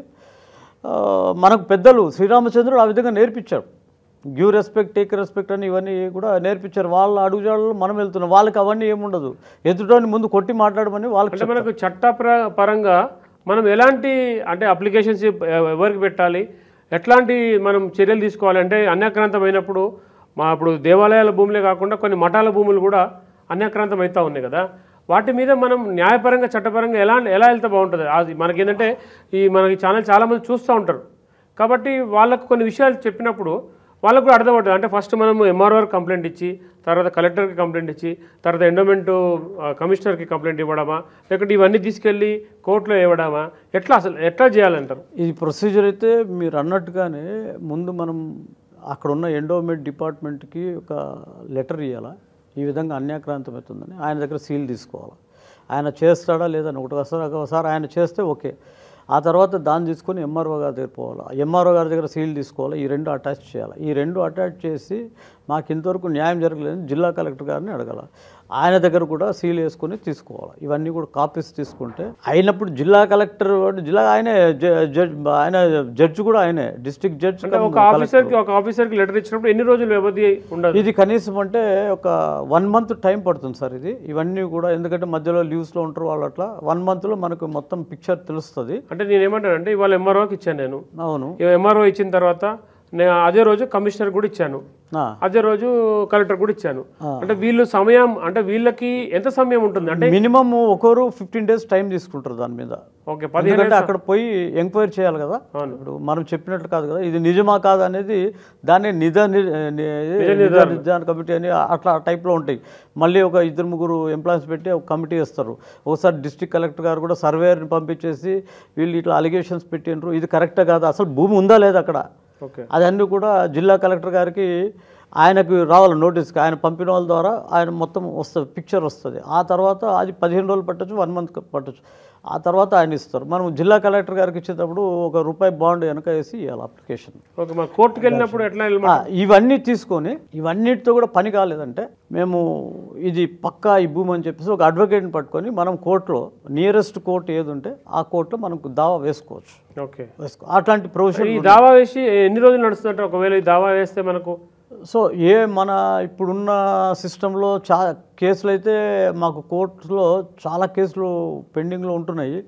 మనకు పెద్దలు శ్రీరామచంద్రుడు ఆ విధంగా నేర్పించాడు. గివ్ రెస్పెక్ట్, టేక్ రెస్పెక్ట్ అని ఇవన్నీ కూడా నేర్పించారు. వాళ్ళ అడుగుజాడల్లో మనం వెళ్తున్నాం. వాళ్ళకి అవన్నీ ఏముండదు. ఎదుటోని ముందు కొట్టి మాట్లాడమని వాళ్ళకి. మనకు చట్టపరంగా మనం ఎలాంటి, అంటే అప్లికేషన్స్ ఎవరికి పెట్టాలి, ఎట్లాంటి మనం చర్యలు తీసుకోవాలంటే అన్యాక్రాంతమైనప్పుడు ఇప్పుడు దేవాలయాల భూములే కాకుండా కొన్ని మఠాల భూములు కూడా అన్యాక్రాంతం అవుతూ ఉన్నాయి కదా, వాటి మీద మనం న్యాయపరంగా చట్టపరంగా ఎలా వెళ్తే బాగుంటుంది? అది మనకేంటంటే మనకి ఛానల్ చాలామంది చూస్తూ ఉంటారు కాబట్టి వాళ్ళకు కొన్ని విషయాలు చెప్పినప్పుడు వాళ్ళకు కూడా అర్థమవుతుంది. అంటే ఫస్ట్ మనం ఎంఆర్ఓకి కంప్లైంట్ ఇచ్చి, తర్వాత కలెక్టర్కి కంప్లైంట్ ఇచ్చి, తర్వాత ఎండోమెంట్ కమిషనర్కి కంప్లైంట్ ఇవ్వడమా, లేకపోతే ఇవన్నీ తీసుకెళ్ళి కోర్టులో ఇవ్వడమా, ఎట్లా చేయాలంటారు? ఇది ప్రొసీజర్ అయితే మీరు అన్నట్టుగానే ముందు మనం అక్కడ ఉన్న ఎండోమెంట్ డిపార్ట్మెంట్కి ఒక లెటర్ ఇవ్వాలా, ఈ విధంగా అన్యాక్రాంతం అవుతుందని. ఆయన దగ్గర సీల్ తీసుకోవాలి. ఆయన చేస్తాడా లేదని ఒకసారి ఆయన చేస్తే ఓకే. ఆ తర్వాత దాన్ని తీసుకొని ఎంఆర్ఓ గారి దగ్గర పోవాలి. ఎంఆర్ఓ గారి దగ్గర సీల్ తీసుకోవాలి. ఈ రెండు అటాచ్ చేయాలి. ఈ రెండు అటాచ్ చేసి మాకు ఇంతవరకు న్యాయం జరగలేదని జిల్లా కలెక్టర్ గారిని అడగాలి. ఆయన దగ్గర కూడా సీల్ వేసుకొని తీసుకోవాలి. ఇవన్నీ కూడా కాపీస్ తీసుకుంటే అయినప్పుడు జిల్లా కలెక్టర్ ఆయనే ఆయన జడ్జి కూడా ఆయనే, డిస్ట్రిక్ట్ జడ్జి. ఒక ఆఫీసర్కి లెటర్ ఇచ్చినప్పుడు ఎన్ని రోజులు వ్యవధి ఉండదు? ఇది కనీసం అంటే ఒక 1 month టైం పడుతుంది సార్ ఇది. ఇవన్నీ కూడా ఎందుకంటే మధ్యలో లీవ్స్లో ఉంటారు వాళ్ళు, అట్లా 1 monthలో మనకు మొత్తం పిక్చర్ తెలుస్తుంది. అంటే నేను ఏమంటానంటే ఇవాళ ఎంఆర్ఓకి ఇచ్చాను నేను. అవును. ఎంఆర్ఓ ఇచ్చిన తర్వాత నేను అదే రోజు కమిషనర్ కూడా ఇచ్చాను, అదే రోజు కలెక్టర్ కూడా ఇచ్చాను. అంటే వీళ్ళు సమయం, అంటే వీళ్ళకి ఎంత సమయం ఉంటుంది? అంటే మినిమం ఒకరు 15 days టైం తీసుకుంటారు దాని మీద. ఓకే, ఎందుకంటే అక్కడ పోయి ఎంక్వైరీ చేయాలి కదా. ఇప్పుడు మనం చెప్పినట్లు కాదు కదా, ఇది నిజమా కాదు అనేది దాన్ని నిజాన కమిటీ అని అట్లా టైప్లో ఉంటాయి. మళ్ళీ ఒక 2-3 ఎంప్లాయీస్ పెట్టి ఒక కమిటీ వేస్తారు. ఒకసారి డిస్ట్రిక్ట్ కలెక్టర్ గారు కూడా సర్వేయర్ని పంపించేసి వీళ్ళు ఇట్లా అలిగేషన్స్ పెట్టినరు, ఇది కరెక్టే కాదు, అసలు భూమి ఉందా లేదా అక్కడ, అదన్నీ కూడా జిల్లా కలెక్టర్ గారికి ఆయనకు రావాలి నోటీస్కి. ఆయన పంపిన వాళ్ళ ద్వారా ఆయన మొత్తం వస్తుంది, పిక్చర్ వస్తుంది. ఆ తర్వాత అది 15 రోజులు పట్టచ్చు, 1 month పట్టచ్చు. ఆ తర్వాత ఆయన ఇస్తారు. మనం జిల్లా కలెక్టర్ గారికి ఇచ్చేటప్పుడు ₹1 బాండ్ వెనక వేసి ఇవ్వాలి అప్లికేషన్. కోర్టుకు వెళ్ళినప్పుడు ఎట్లా? ఇవన్నీ తీసుకొని ఇవన్నిటితో కూడా పని కాలేదంటే మేము ఇది పక్కా ఈ భూమి అని చెప్పేసి ఒక అడ్వకేట్ని పట్టుకొని మనం కోర్టులో నియరెస్ట్ కోర్టు ఏది ఉంటే ఆ కోర్టులో మనకు దావా వేసుకోవచ్చు. ఓకే, అట్లాంటి ప్రొవిజన్. ఈ దావా వేసి ఎన్ని రోజులు నడుస్తుందంటే ఒకవేళ ఈ దావా వేస్తే మనకు? సో మన ఇప్పుడున్న సిస్టంలో కేసులు అయితే మాకు కోర్టులో చాలా కేసులు పెండింగ్లో ఉంటున్నాయి.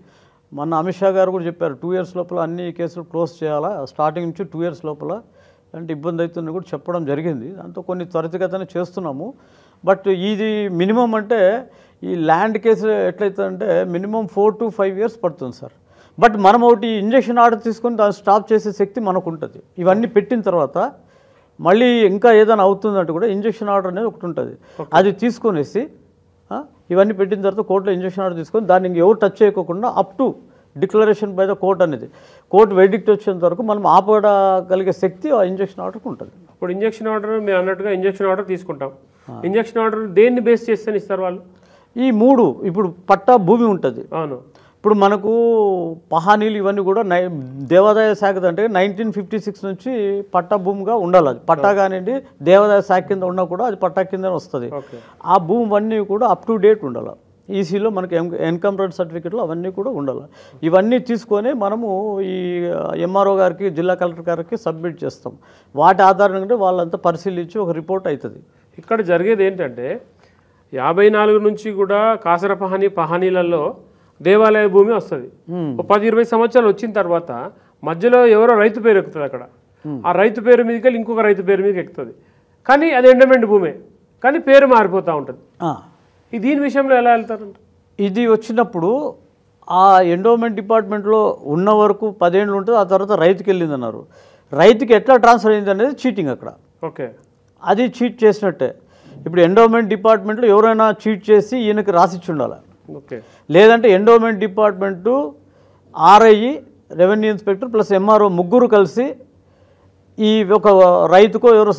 మొన్న అమిత్ షా గారు కూడా చెప్పారు 2 years లోపల అన్ని కేసులు క్లోజ్ చేయాలా, స్టార్టింగ్ నుంచి 2 years లోపల, అంటే ఇబ్బంది అవుతుందని కూడా చెప్పడం జరిగింది. దాంతో కొన్ని త్వరితగతిన చేస్తున్నాము. బట్ ఇది మినిమం అంటే ఈ ల్యాండ్ కేసు ఎట్లయితుందంటే మినిమం 4 to 5 years పడుతుంది సార్. బట్ మనం ఒకటి ఇంజక్షన్ ఆర్డర్ తీసుకొని దాన్ని స్టాప్ చేసే శక్తి మనకు ఉంటుంది. ఇవన్నీ పెట్టిన తర్వాత మళ్ళీ ఇంకా ఏదైనా అవుతుందంటే కూడా ఇంజక్షన్ ఆర్డర్ అనేది ఒకటి ఉంటుంది. అది తీసుకొనేసి ఇవన్నీ పెట్టిన తర్వాత కోర్టులో ఇంజక్షన్ ఆర్డర్ తీసుకొని దాన్ని ఎవరు టచ్ చేయకోకుండా up to declaration by the court అనేది, కోర్టు వెర్డిక్ట్ వచ్చేంత వరకు మనం ఆపగలిగే శక్తి ఆ ఇంజక్షన్ ఆర్డర్కి ఉంటుంది. ఇప్పుడు ఇంజక్షన్ ఆర్డర్ మీరు అన్నట్టుగా ఇంజక్షన్ ఆర్డర్ తీసుకుంటాం. ఇంజక్షన్ ఆర్డర్ దేన్ని బేస్ చేస్తే ఇస్తారు వాళ్ళు? ఈ 3 ఇప్పుడు పట్టా భూమి ఉంటుంది. అవును. ఇప్పుడు మనకు పహానీలు ఇవన్నీ కూడా దేవాదాయ శాఖ అంటే 1956 నుంచి పట్టా భూమిగా ఉండాలి. అది పట్టా కానివ్వండి, దేవాదాయ శాఖ కింద ఉన్నా కూడా అది పట్టా కింద వస్తుంది. ఆ భూమి అన్నీ కూడా అప్ టు డేట్ ఉండాలి. ఈసీలో మనకి ఎన్కంప్రెంట్ సర్టిఫికెట్లు అవన్నీ కూడా ఉండాలి. ఇవన్నీ తీసుకొని మనము ఈ ఎంఆర్ఓ గారికి, జిల్లా కలెక్టర్ గారికి సబ్మిట్ చేస్తాం. వాటి ఆధారంగా వాళ్ళంతా పరిశీలించి ఒక రిపోర్ట్ అవుతుంది. ఇక్కడ జరిగేది ఏంటంటే 54 నుంచి కూడా కాసర పహానీలలో దేవాలయ భూమి వస్తుంది. 10-20 సంవత్సరాలు వచ్చిన తర్వాత మధ్యలో ఎవరో రైతు పేరు ఎక్కుతుంది. అక్కడ ఆ రైతు పేరు మీదకి వెళ్ళి ఇంకొక రైతు పేరు మీదకి ఎక్కుతుంది. కానీ అది ఎండమెంట్ భూమే, కానీ పేరు మారిపోతూ ఉంటుంది. దీని విషయంలో ఎలా వెళ్తారు? ఇది వచ్చినప్పుడు ఆ ఎండోమెంట్ డిపార్ట్మెంట్లో ఉన్న వరకు 10 ఏళ్ళు ఉంటుంది. ఆ తర్వాత రైతుకి వెళ్ళింది అన్నారు. రైతుకి ఎట్లా ట్రాన్స్ఫర్ అయింది అనేది చీటింగ్ అక్కడ. ఓకే, అది చీట్ చేసినట్టే. ఇప్పుడు ఎండోమెంట్ డిపార్ట్మెంట్లో ఎవరైనా చీట్ చేసి ఈయనకి రాసిచ్చి ఉండాలి. ఓకే, లేదంటే endowment department, RI, revenue inspector plus MRO ముగ్గురు కలిసి ఈ ఒక రైతుకో ఎవరో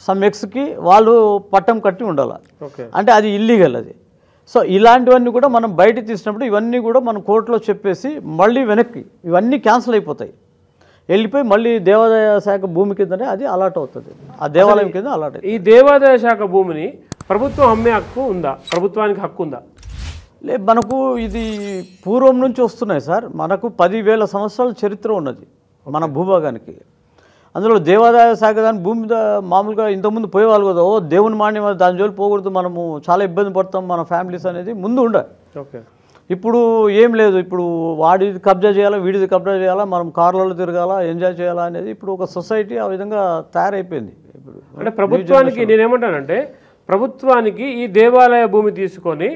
సమ్ ఎక్స్కి వాళ్ళు పట్టం కట్టి ఉండాలి. అంటే అది ఇల్లీగల్ అది. సో ఇలాంటివన్నీ కూడా మనం బయట తీసినప్పుడు ఇవన్నీ కూడా మనం కోర్టులో చెప్పేసి మళ్ళీ వెనక్కి ఇవన్నీ క్యాన్సిల్ అయిపోతాయి. వెళ్ళిపోయి మళ్ళీ దేవాదాయ శాఖ భూమి కిందనే అది అలాట్ అవుతుంది. ఆ దేవాలయం కింద అలాట్ అవుతుంది. ఈ దేవాదాయ శాఖ భూమిని ప్రభుత్వం అమ్మే హక్కు ఉందా? ప్రభుత్వానికి హక్కు ఉందా? మనకు ఇది పూర్వం నుంచి వస్తున్నాయి సార్. మనకు 10,000 సంవత్సరాల చరిత్ర ఉన్నది మన భూభాగానికి. అందులో దేవాదాయ శాఖ దాని భూమి మీద మామూలుగా ఇంతకుముందు పోయేవాళ్ళు కదా, దేవుని మాన్యం దాని జోలి పోకూడదు, మనము చాలా ఇబ్బంది పడతాం మన ఫ్యామిలీస్ అనేది ముందు ఉండే. ఓకే, ఇప్పుడు ఏం లేదు. ఇప్పుడు వాడిది కబ్జా చేయాలా, వీడిది కబ్జా చేయాలా, మనం కార్లలో తిరగాల, ఎంజాయ్ చేయాలా అనేది ఇప్పుడు ఒక సొసైటీ ఆ విధంగా తయారైపోయింది. ఇప్పుడు అంటే ప్రభుత్వానికి నేనేమంటానంటే ప్రభుత్వానికి ఈ దేవాలయ భూమి తీసుకొని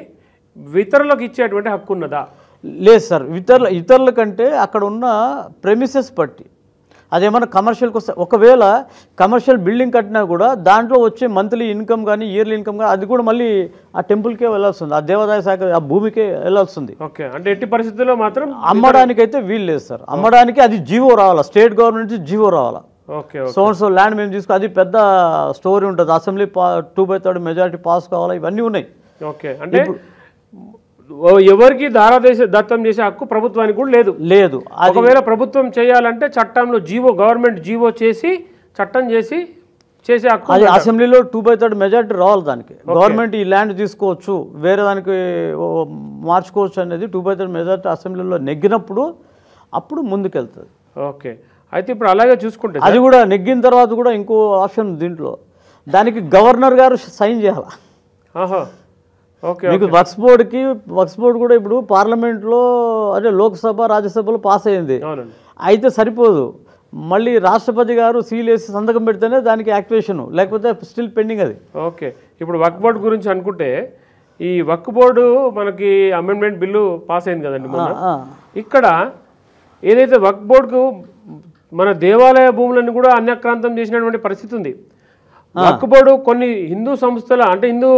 ఇతరులకు ఇచ్చేటువంటి హక్కు ఉన్నదా? లేదు సార్. ఇతరుల కంటే అక్కడ ఉన్న ప్రెమిసెస్ బట్టి, అదేమన్నా కమర్షియల్కి వస్తే ఒకవేళ కమర్షియల్ బిల్డింగ్ కట్టినా కూడా దాంట్లో వచ్చే మంత్లీ ఇన్కమ్ కానీ ఇయర్లీ ఇన్కమ్ కానీ అది కూడా మళ్ళీ ఆ టెంపుల్కే వెళ్ళాల్సింది, ఆ దేవాదాయ శాఖ ఆ భూమికే వెళ్ళాల్సింది. ఓకే, అంటే ఎట్టి పరిస్థితుల్లో మాత్రం అమ్మడానికైతే వీలు లేదు సార్. అమ్మడానికి అది జీవో రావాలా, స్టేట్ గవర్నమెంట్ నుంచి జీవో రావాలా. ఓకే, సో ల్యాండ్ మేము తీసుకు అది పెద్ద స్టోరీ ఉంటుంది. అసెంబ్లీ 2/3 మెజారిటీ పాస్ కావాలా, ఇవన్నీ ఉన్నాయి. ఓకే, అంటే ఎవరికి దత్తం చేసే హక్కు ప్రభుత్వానికి కూడా లేదు. ఒకవేళ ప్రభుత్వం చేయాలంటే చట్టంలో గవర్నమెంట్ జీవో చేసి చట్టం చేసే హక్కు అది అసెంబ్లీలో 2/3 మెజారిటీ రావాలి. దానికి గవర్నమెంట్ ఈ ల్యాండ్ తీసుకోవచ్చు, వేరే దానికి మార్చుకోవచ్చు అనేది 2/3 మెజారిటీ అసెంబ్లీలో నెగ్గినప్పుడు అప్పుడు ముందుకెళ్తుంది. ఓకే, అయితే ఇప్పుడు అలాగే చూసుకుంటే అది కూడా నెగ్గిన తర్వాత కూడా ఇంకో ఆప్షన్ దీంట్లో, దానికి గవర్నర్ గారు సైన్ చేయాలి. మీకు వక్ఫ్ బోర్డు కూడా ఇప్పుడు పార్లమెంట్లో అంటే లోక్సభ రాజ్యసభలో పాస్ అయింది, అయితే సరిపోదు. మళ్ళీ రాష్ట్రపతి గారు సీల్ వేసి సంతకం పెడితేనే దానికి యాక్టివేషన్, లేకపోతే స్టిల్ పెండింగ్ అది. ఓకే, ఇప్పుడు వక్ఫ్ బోర్డు గురించి అనుకుంటే ఈ వక్ఫ్ బోర్డు మనకి అమెండ్మెంట్ బిల్లు పాస్ అయింది కదండి మొన్న. ఇక్కడ ఏదైతే వక్ఫ్ బోర్డుకు మన దేవాలయ భూములను కూడా అన్యాక్రాంతం చేసినటువంటి పరిస్థితి ఉంది. వక్ఫ్ బోర్డు కొన్ని హిందూ సంస్థల అంటే హిందూ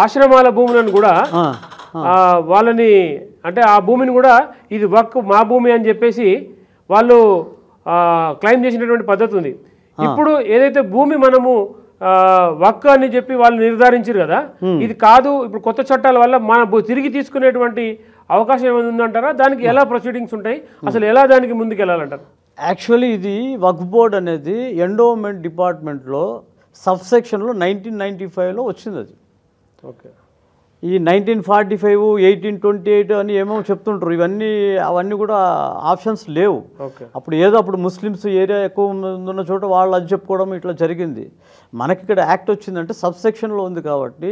ఆశ్రమాల భూములను కూడా వాళ్ళని అంటే ఆ భూమిని కూడా ఇది మా భూమి అని చెప్పేసి వాళ్ళు క్లెయిమ్ చేసినటువంటి పద్ధతి ఉంది. ఇప్పుడు ఏదైతే భూమి మనము వక్ అని చెప్పి వాళ్ళు నిర్ధారించారు కదా, ఇది కాదు, ఇప్పుడు కొత్త చట్టాల వల్ల మన తిరిగి తీసుకునేటువంటి అవకాశం ఏమైనా ఉందంటారా? దానికి ఎలా ప్రొసీడింగ్స్ ఉంటాయి, అసలు ఎలా దానికి ముందుకు వెళ్ళాలంటారు? యాక్చువల్లీ ఇది వక్ఫ్ బోర్డ్ అనేది ఎండోమెంట్ డిపార్ట్మెంట్లో సబ్సెక్షన్లో 1995లో వచ్చింది. అది ఓకే, ఈ 1945, 1828 అని ఏమో చెప్తుంటారు. అవన్నీ కూడా ఆప్షన్స్ లేవు. అప్పుడు అప్పుడు ముస్లిమ్స్ ఏరియా ఎక్కువ ఉన్న చోట వాళ్ళు అది చెప్పుకోవడం ఇట్లా జరిగింది. మనకి ఇక్కడ యాక్ట్ వచ్చిందంటే సబ్సెక్షన్లో ఉంది కాబట్టి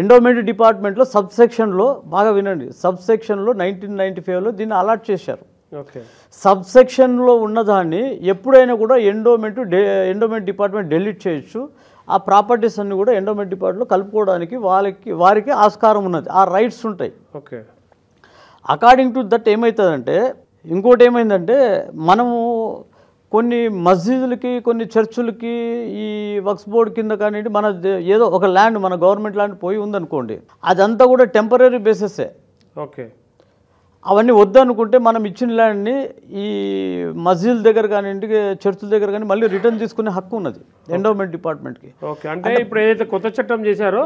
ఎండోమెంట్ డిపార్ట్మెంట్లో సబ్సెక్షన్లో బాగా వినండి, సబ్సెక్షన్లో 1995లో దీన్ని అలాట్ చేశారు. సబ్సెక్షన్లో ఉన్నదాన్ని ఎప్పుడైనా కూడా ఎండోమెంట్ డిపార్ట్మెంట్ డెలీట్ చేయొచ్చు. ఆ ప్రాపర్టీస్ అన్ని కూడా ఎండోమెంట్ డిపార్ట్మెంట్లో కలుపుకోవడానికి వారికి ఆస్కారం ఉన్నది, ఆ రైట్స్ ఉంటాయి. ఓకే, అకార్డింగ్ టు దట్ ఏమవుతుందంటే ఇంకోటి ఏమైందంటే మనము కొన్ని మస్జిదులకి కొన్ని చర్చులకి ఈ వక్ఫ్ బోర్డు కింద కానివ్వండి మన ఏదో ఒక ల్యాండ్ మన గవర్నమెంట్ ల్యాండ్ పోయి ఉందనుకోండి, అదంతా కూడా టెంపరీ బేసిసే. ఓకే, అవన్నీ వద్దనుకుంటే మనం ఇచ్చిన ల్యాండ్ని ఈ మస్జిద్ దగ్గర కానివ్వండి చర్చుల దగ్గర కానీ మళ్ళీ రిటర్న్ తీసుకునే హక్కు ఉన్నది ఎండోమెంట్ డిపార్ట్మెంట్కి. ఓకే, అంటే ఇప్పుడు ఏదైతే కొత్త చట్టం చేశారో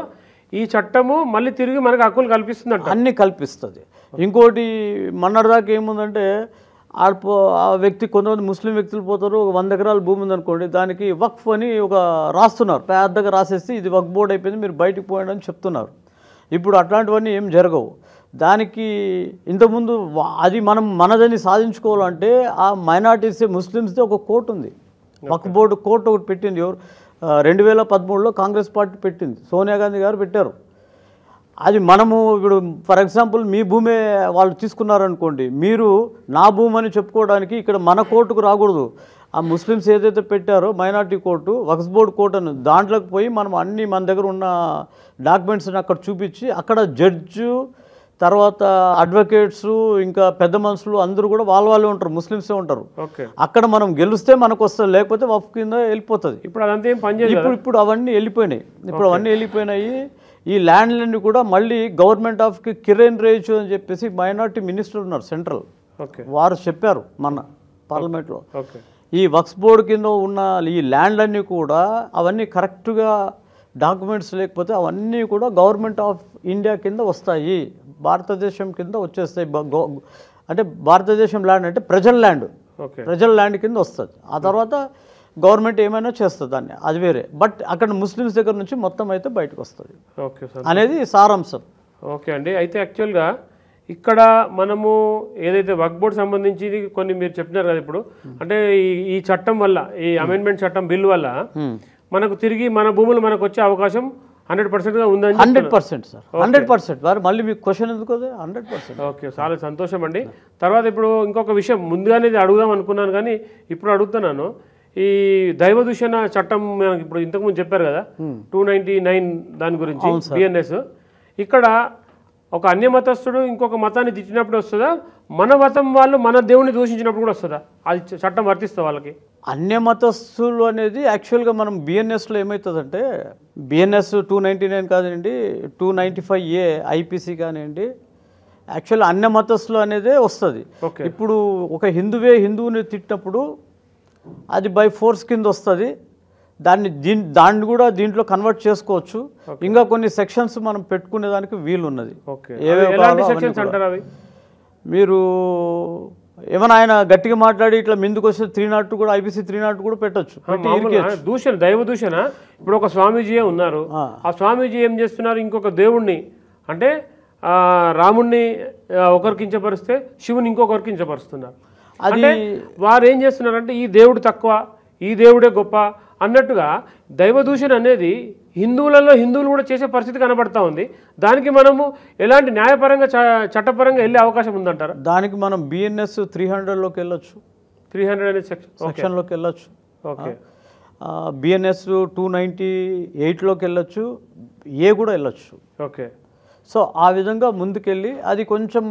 ఈ చట్టము మళ్ళీ తిరిగి మనకు హక్కులు కల్పిస్తుంది, అన్నీ కల్పిస్తుంది. ఇంకోటి మొన్నటిదాకా ఏముందంటే ఆ వ్యక్తి కొంతమంది ముస్లిం వ్యక్తులు పోతారు, 100 ఎకరాల భూమి ఉందనుకోండి, దానికి వక్ఫ్ అని రాస్తున్నారు, పెద్దగా రాసేసి ఇది వక్ఫ్ బోర్డు అయిపోయింది మీరు బయటకు పోయండి అని చెప్తున్నారు. ఇప్పుడు అట్లాంటివన్నీ ఏం జరగవు. దానికి ఇంతకుముందు అది మనం మనదని సాధించుకోవాలంటే ఆ మైనార్టీస్ ముస్లిమ్స్ది ఒక కోర్టు ఉంది, వక్ఫ్ బోర్డు కోర్టు ఒకటి పెట్టింది. 2013లో కాంగ్రెస్ పార్టీ పెట్టింది, సోనియా గాంధీ గారు పెట్టారు. అది మనము ఇప్పుడు ఫర్ ఎగ్జాంపుల్ మీ భూమే వాళ్ళు తీసుకున్నారనుకోండి, మీరు నా భూమి అని చెప్పుకోవడానికి ఇక్కడ మన కోర్టుకు రాకూడదు. ఆ ముస్లిమ్స్ ఏదైతే పెట్టారో మైనార్టీ కోర్టు వక్ఫ్ బోర్డు కోర్టు అని దాంట్లోకి పోయి మనం అన్ని మన దగ్గర ఉన్న డాక్యుమెంట్స్ని అక్కడ చూపించి అక్కడ జడ్జు తర్వాత అడ్వకేట్స్ ఇంకా పెద్ద మనుషులు అందరూ కూడా వాళ్ళే ఉంటారు, ముస్లిమ్సే ఉంటారు. అక్కడ మనం గెలిస్తే మనకు వస్తుంది, లేకపోతే వక్ఫ్ కింద వెళ్ళిపోతుంది. ఇప్పుడు అదంతా ఏం పని చేయదు. ఇప్పుడు అవన్నీ వెళ్ళిపోయినాయి. ఈ ల్యాండ్లన్నీ కూడా మళ్ళీ గవర్నమెంట్ ఆఫ్ కిరణ్ రిజిజు అని చెప్పేసి మైనార్టీ మినిస్టర్ ఉన్నారు సెంట్రల్, వారు చెప్పారు మన పార్లమెంట్లో. ఈ వక్ఫ్ బోర్డు కింద ఉన్న ఈ ల్యాండ్లన్నీ కూడా అవన్నీ కరెక్ట్గా డాక్యుమెంట్స్ లేకపోతే అవన్నీ కూడా గవర్నమెంట్ ఆఫ్ ఇండియా కింద వస్తాయి, భారతదేశం కింద వచ్చేస్తాయి. అంటే భారతదేశం ల్యాండ్ అంటే ప్రజల ల్యాండ్ కింద వస్తుంది. ఆ తర్వాత గవర్నమెంట్ ఏమైనా చేస్తుంది దాన్ని, అది వేరే. బట్ అక్కడ ముస్లిమ్స్ దగ్గర నుంచి మొత్తం అయితే బయటకు వస్తుంది అనేది సారాంశం. ఓకే అండి, అయితే యాక్చువల్గా ఇక్కడ మనము ఏదైతే వక్ఫ్ బోర్డు సంబంధించి కొన్ని మీరు చెప్పినారు కదా ఇప్పుడు, అంటే ఈ చట్టం వల్ల ఈ అమెండ్మెంట్ చట్టం బిల్ వల్ల మనకు తిరిగి మన భూములు మనకు వచ్చే అవకాశం 100%గా ఉందని. 100% సార్, 100%. మళ్ళీ మీకు క్వశ్చన్ ఎందుకు 100%. ఓకే, చాలా సంతోషం అండి. తర్వాత ఇప్పుడు ఇంకొక విషయం ముందుగానే అడుగుదాం అనుకున్నాను కానీ ఇప్పుడు అడుగుతున్నాను. ఈ దైవ దూషణ చట్టం మనకి ఇప్పుడు ఇంతకుముందు చెప్పారు కదా 299 దాని గురించి బిఎన్ఎస్. ఇక్కడ ఒక అన్య మతస్థుడు ఇంకొక మతాన్ని తిట్టినప్పుడు వస్తుందా, మన మతం వాళ్ళు మన దేవుని దూషించినప్పుడు కూడా వస్తుందా? అది చట్టం వర్తిస్తుంది వాళ్ళకి? అన్య మతస్థులు అనేది యాక్చువల్గా మనం బిఎన్ఎస్లో ఏమవుతుందంటే, బిఎన్ఎస్ 299 కానివ్వండి, 295A ఐపీసీ కానివ్వండి, యాక్చువల్ అన్య మతస్థులు అనేదే వస్తుంది. ఓకే. ఇప్పుడు ఒక హిందువుని తిట్టినప్పుడు అది బై ఫోర్స్ కింద వస్తుంది. దాన్ని కూడా దీంట్లో కన్వర్ట్ చేసుకోవచ్చు. ఇంకా కొన్ని సెక్షన్స్ మనం పెట్టుకునేదానికి వీలు ఉన్నది. ఓకే. ఎలాంటి సెక్షన్స్ అంటారు అవి? మీరు ఏమైనా ఆయన గట్టిగా మాట్లాడి ఇట్లా ముందుకు వస్తే 302 కూడా, ఐపీసీ 302 కూడా పెట్టచ్చు. దూషణ, దైవ దూషణ. ఇప్పుడు ఒక స్వామీజీ ఉన్నారు, ఆ స్వామీజీ ఏం చేస్తున్నారు, ఇంకొక దేవుణ్ణి అంటే రాముణ్ణి ఒకరు కించపరిస్తే శివుని ఇంకొకరు కించపరుస్తున్నారు. అంటే వారు ఏం చేస్తున్నారంటే ఈ దేవుడు తక్కువ, ఈ దేవుడే గొప్ప అన్నట్టుగా దైవ దూషణ అనేది హిందువులు కూడా చేసే పరిస్థితి కనబడతా ఉంది. దానికి మనము ఎలాంటి న్యాయపరంగా చట్టపరంగా వెళ్ళే అవకాశం ఉందంటారా? దానికి మనం బిఎన్ఎస్ 300లోకి వెళ్ళొచ్చు, 300 అనే సెక్షన్లోకి వెళ్ళొచ్చు. ఓకే. బిఎన్ఎస్ 298లోకి వెళ్ళొచ్చు, ఏ కూడా వెళ్ళొచ్చు. ఓకే. సో ఆ విధంగా ముందుకెళ్ళి అది కొంచెం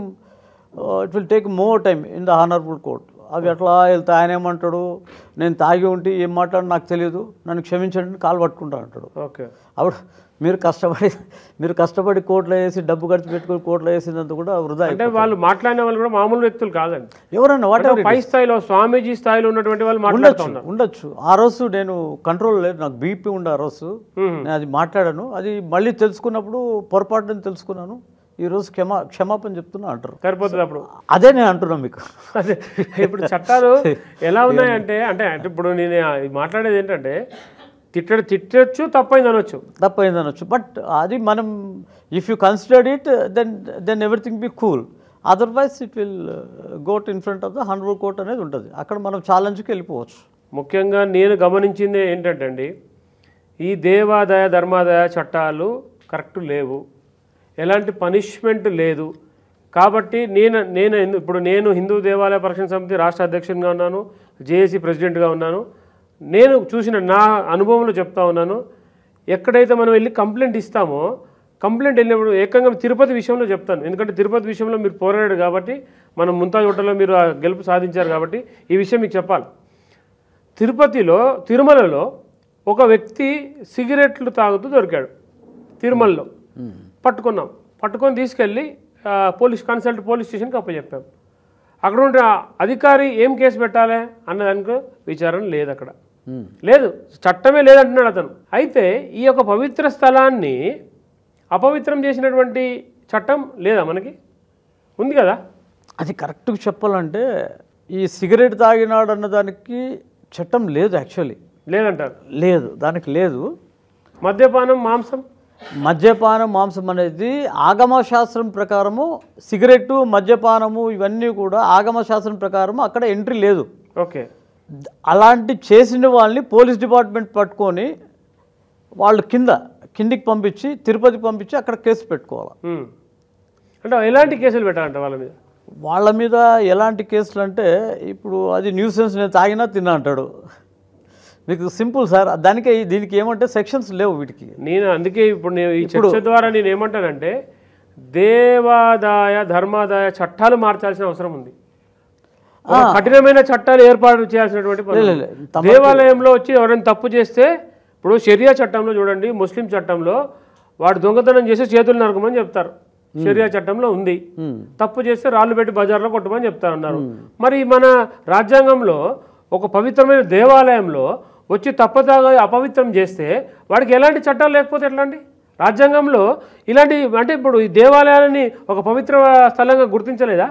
it will take more time in the honourable court. అవి అట్లా వెళ్తే ఆయన ఏమంటాడు, నేను తాగి ఉంటే ఏం మాట్లాడు నాకు తెలియదు, నన్ను క్షమించండి కాలు పట్టుకుంటా అంటాడు. ఓకే. అప్పుడు మీరు కష్టపడి కోర్టులో వేసి డబ్బు ఖర్చు పెట్టుకుని కోర్టులో వేసినంత కూడా వృధా. అంటే వాళ్ళు మాట్లాడిన వాళ్ళు కూడా మామూలు వ్యక్తులు కాదండి, ఎవరన్నా వాటెవర్ పై స్థాయిలో స్వామీజీ స్థాయిలో ఉన్నటువంటి వాళ్ళు ఉండొచ్చు. ఆ రోజు నేను కంట్రోల్ లేదు, నాకు బీపీ ఉండే ఆ రోజు, నేను అది మాట్లాడాను. అది మళ్ళీ తెలుసుకున్నప్పుడు పొరపాటుని తెలుసుకున్నాను. ఈరోజు క్షమాపణ చెప్తున్నా అంటారు, సరిపోతుంది. అప్పుడు అదే నేను అంటున్నాను మీకు. అదే ఇప్పుడు చట్టాలు ఎలా ఉన్నాయంటే, అంటే ఇప్పుడు నేను మాట్లాడేది ఏంటంటే తిట్టచ్చు, తప్పైంది అనొచ్చు. బట్ అది మనం if you considered it then everything be cool. Otherwise it will got in front of the honourable court అనేది ఉంటుంది. అక్కడ మనం ఛాలెంజ్కి వెళ్ళిపోవచ్చు. ముఖ్యంగా నేను గమనించింది ఏంటంటే అండి, ఈ దేవాదాయ ధర్మాదాయ చట్టాలు కరెక్ట్ లేవు, ఎలాంటి పనిష్మెంట్ లేదు. కాబట్టి నేను హిందూ దేవాలయ పరిరక్షణ సమితి రాష్ట్ర అధ్యక్షునిగా ఉన్నాను, జేఏసీ ప్రెసిడెంట్గా ఉన్నాను. నేను చూసిన నా అనుభవంలో చెప్తా ఉన్నాను, ఎక్కడైతే మనం వెళ్ళి కంప్లైంట్ ఇస్తామో, కంప్లైంట్ వెళ్ళినప్పుడు ఏకంగా తిరుపతి విషయంలో చెప్తాను. ఎందుకంటే తిరుపతి విషయంలో మీరు పోరాడారు కాబట్టి, మనం ముంతాజ్ హోటల్లో మీరు ఆ గెలుపు సాధించారు కాబట్టి ఈ విషయం మీకు చెప్పాలి. తిరుమలలో ఒక వ్యక్తి సిగరెట్లు తాగుతూ దొరికాడు. తిరుమలలో పట్టుకొని తీసుకెళ్ళి పోలీస్ స్టేషన్కి అప్పచెప్పాం. అక్కడ ఉంటే అధికారి ఏం కేసు పెట్టాలి అన్నదానికి విచారణ లేదు, అక్కడ లేదు, చట్టమే లేదంటున్నాడు అతను. అయితే ఈ యొక్క పవిత్ర స్థలాన్ని అపవిత్రం చేసినటువంటి చట్టం లేదా మనకి? ఉంది కదా. అది కరెక్ట్గా చెప్పాలంటే ఈ సిగరెట్ తాగినాడు అన్న దానికి చట్టం లేదు, యాక్చువల్లీ లేదంటారు. లేదు, దానికి లేదు. మద్యపానం మాంసం అనేది ఆగమశాస్త్రం ప్రకారము, సిగరెట్టు మద్యపానము ఇవన్నీ కూడా ఆగమశాస్త్రం ప్రకారము అక్కడ ఎంట్రీ లేదు. ఓకే. అలాంటి చేసిన వాళ్ళని పోలీస్ డిపార్ట్మెంట్ పట్టుకొని వాళ్ళు కిందికి పంపించి తిరుపతికి పంపించి అక్కడ కేసు పెట్టుకోవాలి. అంటే ఎలాంటి కేసులు పెట్టాలంట వాళ్ళ మీద ఎలాంటి కేసులు అంటే, ఇప్పుడు అది న్యూసెన్స్, నేను తాగినా తిన్నా అంటాడు. మీకు సింపుల్ సార్, దీనికి ఏమంటే సెక్షన్స్ లేవు వీటికి. నేను అందుకే ఇప్పుడు ఈ చర్చ ద్వారా నేను ఏమంటానంటే, దేవాదాయ ధర్మాదాయ చట్టాలు మార్చాల్సిన అవసరం ఉంది. కఠినమైన చట్టాలు ఏర్పాటు చేయాల్సినటువంటి దేవాలయంలో వచ్చి ఎవరైనా తప్పు చేస్తే, ఇప్పుడు షరియా చట్టంలో చూడండి, ముస్లిం చట్టంలో వాడు దొంగతనం చేసి చేతులు నరకమని చెప్తారు, షరియా చట్టంలో ఉంది. తప్పు చేస్తే రాళ్ళు పెట్టి బజార్లో కొట్టమని చెప్తారన్నారు. మరి మన రాజ్యాంగంలో ఒక పవిత్రమైన దేవాలయంలో వచ్చి తప్పదాగా అపవిత్రం చేస్తే వాడికి ఎలాంటి చట్టాలు లేకపోతే ఎట్లా అండి? రాజ్యాంగంలో ఇలాంటి, అంటే ఇప్పుడు ఈ దేవాలయాలని ఒక పవిత్ర స్థలంగా గుర్తించలేదా?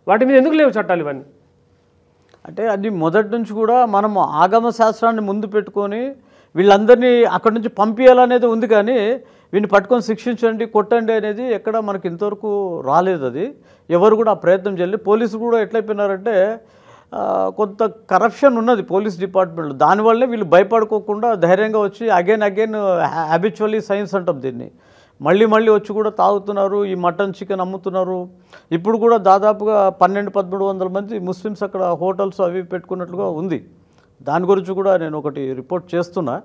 వాటి మీద ఎందుకు లేవు చట్టాలు ఇవన్నీ? అంటే అది మొదటి నుంచి కూడా మనం ఆగమ శాస్త్రాన్ని ముందు పెట్టుకొని వీళ్ళందరినీ అక్కడి నుంచి పంపించాలనేది ఉంది, కానీ వీడిని పట్టుకొని శిక్షించండి, కొట్టండి అనేది ఎక్కడ మనకి ఇంతవరకు రాలేదు. అది ఎవరు కూడా ఆ ప్రయత్నం చేయలేదు. పోలీసులు కూడా ఎట్లయిపోయినారంటే, కొంత కరప్షన్ ఉన్నది పోలీస్ డిపార్ట్మెంట్లో. దానివల్లే వీళ్ళు భయపడుకోకుండా ధైర్యంగా వచ్చి అగైన్ హ్యాబిచువల్లీ సైన్స్ అంటాం దీన్ని, మళ్ళీ వచ్చి కూడా తాగుతున్నారు, ఈ మటన్ చికెన్ అమ్ముతున్నారు. ఇప్పుడు కూడా దాదాపుగా 1200-1300 మంది ముస్లిమ్స్ అక్కడ హోటల్స్ అవి పెట్టుకున్నట్లుగా ఉంది. దాని గురించి కూడా నేను ఒకటి రిపోర్ట్ చేస్తున్నా,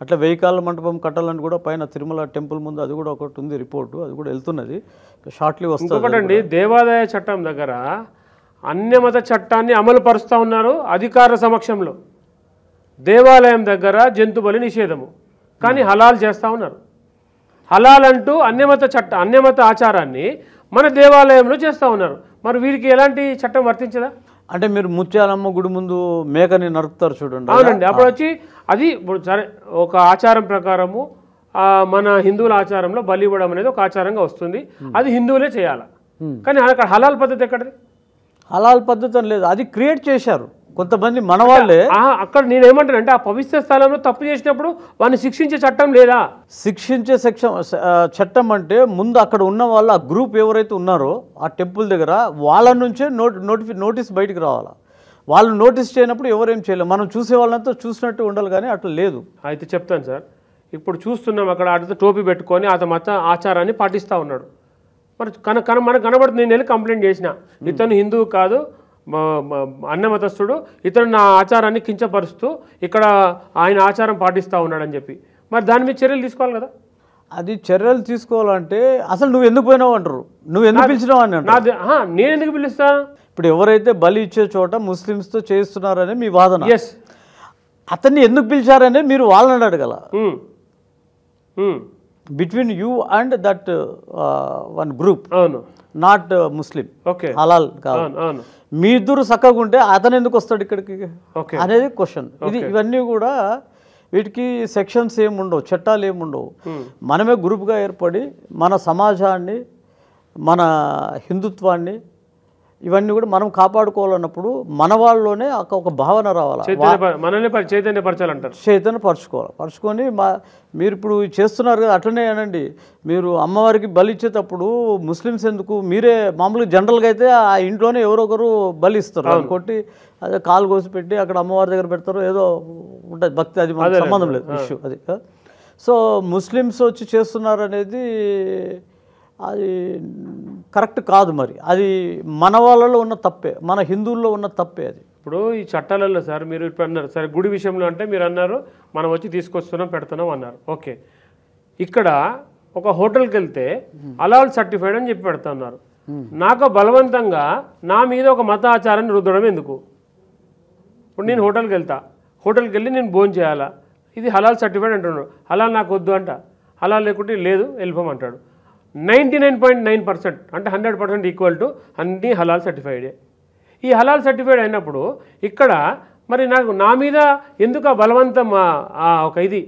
అట్లా వెయ్యికాళ్ళ మంటపం కట్టాలని కూడా పైన తిరుమల టెంపుల్ ముందు అది కూడా ఒకటి ఉంది రిపోర్టు, అది కూడా వెళ్తున్నది, షార్ట్లీ వస్తుంది. ఇంకొకటండి, దేవాదాయ చట్టం దగ్గర అన్యమత చట్టాన్ని అమలు పరుస్తూ ఉన్నారు అధికార సమక్షంలో. దేవాలయం దగ్గర జంతు బలి నిషేధము, కానీ హలాల్ చేస్తూ ఉన్నారు. హలాల్ అంటూ అన్యమత ఆచారాన్ని మన దేవాలయంలో చేస్తూ ఉన్నారు. మరి వీరికి ఎలాంటి చట్టం వర్తించదా? అంటే మీరు ముత్యాలమ్మ గుడి ముందు మేకని నరుకుతారు చూడండి. అవునండి, అప్పుడు వచ్చి అది సరే ఒక ఆచారం ప్రకారము మన హిందువుల ఆచారంలో బలి ఇవ్వడం అనేది ఒక ఆచారంగా వస్తుంది, అది హిందువులే చేయాలి. కానీ అక్కడ హలాల్ పద్ధతి ఎక్కడది? హలాల్ పద్ధతి అని లేదు, అది క్రియేట్ చేశారు కొంతమంది మన వాళ్ళే. అక్కడ నేనేమంటానంటే ఆ పవిత్ర స్థలంలో తప్పు చేసినప్పుడు వాడిని శిక్షించే చట్టం లేదా? శిక్షించే చట్టం అంటే ముందు అక్కడ ఉన్న వాళ్ళు, ఆ గ్రూప్ ఎవరైతే ఉన్నారో ఆ టెంపుల్ దగ్గర, వాళ్ళ నుంచే నోటీస్ బయటికి రావాలా. వాళ్ళు నోటీస్ చేయనప్పుడు ఎవరేం చేయలేము, మనం చూసే వాళ్ళంతా చూసినట్టు ఉండాలి, కానీ అట్లా లేదు. అయితే చెప్తాను సార్, ఇప్పుడు చూస్తున్నాం అక్కడ అటు టోపీ పెట్టుకొని అతని మత ఆచారాన్ని పాటిస్తూ ఉన్నాడు. మరి మనకు కనబడుతుంది, నేను వెళ్ళి కంప్లైంట్ చేసిన, ఇతను హిందువు కాదు, అన్నమతస్థుడు, ఇతను నా ఆచారాన్ని కించపరుస్తూ ఇక్కడ ఆయన ఆచారం పాటిస్తూ ఉన్నాడని చెప్పి. మరి దాని మీద చర్యలు తీసుకోవాలి కదా. అది చర్యలు తీసుకోవాలంటే అసలు నువ్వు ఎందుకు పోయినావు అంటారు, నువ్వు ఎందుకు పిలిచినావు అని అంటారు. నేను ఎందుకు పిలుస్తాను? ఇప్పుడు ఎవరైతే బలి ఇచ్చే చోట ముస్లిమ్స్తో చేస్తున్నారనే మీ వాదన. ఎస్, అతన్ని ఎందుకు పిలిచారనే మీరు వాళ్ళని అడగల. Between you and that one group, అవును, నాట్ ముస్లిం, ఓకే, హలాల్ కాదు, అవును, మీ ఇద్దరు చక్కగా ఉంటే అతను ఎందుకు వస్తాడు ఇక్కడికి అనేది క్వశ్చన్. ఇవన్నీ కూడా వీటికి సెక్షన్స్ ఏముండవు, చట్టాలు ఏముండవు. మనమే గ్రూప్గా ఏర్పడి మన సమాజాన్ని, మన హిందుత్వాన్ని, ఇవన్నీ కూడా మనం కాపాడుకోవాలన్నప్పుడు మన వాళ్ళలోనే ఒక భావన రావాలి, పరచుకొని మీరు ఇప్పుడు చేస్తున్నారు కదా అట్లనే అనండి. మీరు అమ్మవారికి బలి ఇచ్చేటప్పుడు ముస్లిమ్స్ ఎందుకు, మీరే మామూలుగా జనరల్గా అయితే ఆ ఇంట్లోనే ఎవరో ఒకరు బలి ఇస్తారు, కొట్టి అదే కాలు కోసి పెట్టి అక్కడ అమ్మవారి దగ్గర పెడతారు, ఏదో ఉంటుంది భక్తి, అది మనకు సంబంధం లేదు ఇష్యూ అది. సో ముస్లిమ్స్ వచ్చి చేస్తున్నారు అనేది అది కరెక్ట్ కాదు. మరి అది మన వాళ్ళలో ఉన్న తప్పే, మన హిందువుల్లో ఉన్న తప్పే అది. ఇప్పుడు ఈ చట్టాలలో సార్ మీరు ఇప్పుడు అన్నారు సరే, గుడి విషయంలో అంటే మీరు అన్నారు మనం వచ్చి తీసుకొస్తున్నాం పెడుతున్నాం అన్నారు, ఓకే. ఇక్కడ ఒక హోటల్కి వెళ్తే హలాల్ సర్టిఫైడ్ అని చెప్పి పెడతా ఉన్నారు. నాకు బలవంతంగా నా మీద ఒక మత ఆచారాన్ని రుద్దడం ఎందుకు? ఇప్పుడు నేను హోటల్కి వెళ్ళి నేను భోజనం చేయాలా, ఇది హలాల్ సర్టిఫైడ్ అంటున్నాడు, హలాల్ నాకు వద్దు అంట, హలాల్ లేకుంటే లేదు వెళ్ళిపోమంటాడు. 99.9% అంటే 100% ఈక్వల్ టు అన్నీ హలాల్ సర్టిఫైడే. ఈ హలాల్ సర్టిఫైడ్ అయినప్పుడు ఇక్కడ మరి నాకు నా మీద ఎందుకు ఆ బలవంతం, ఒక ఇది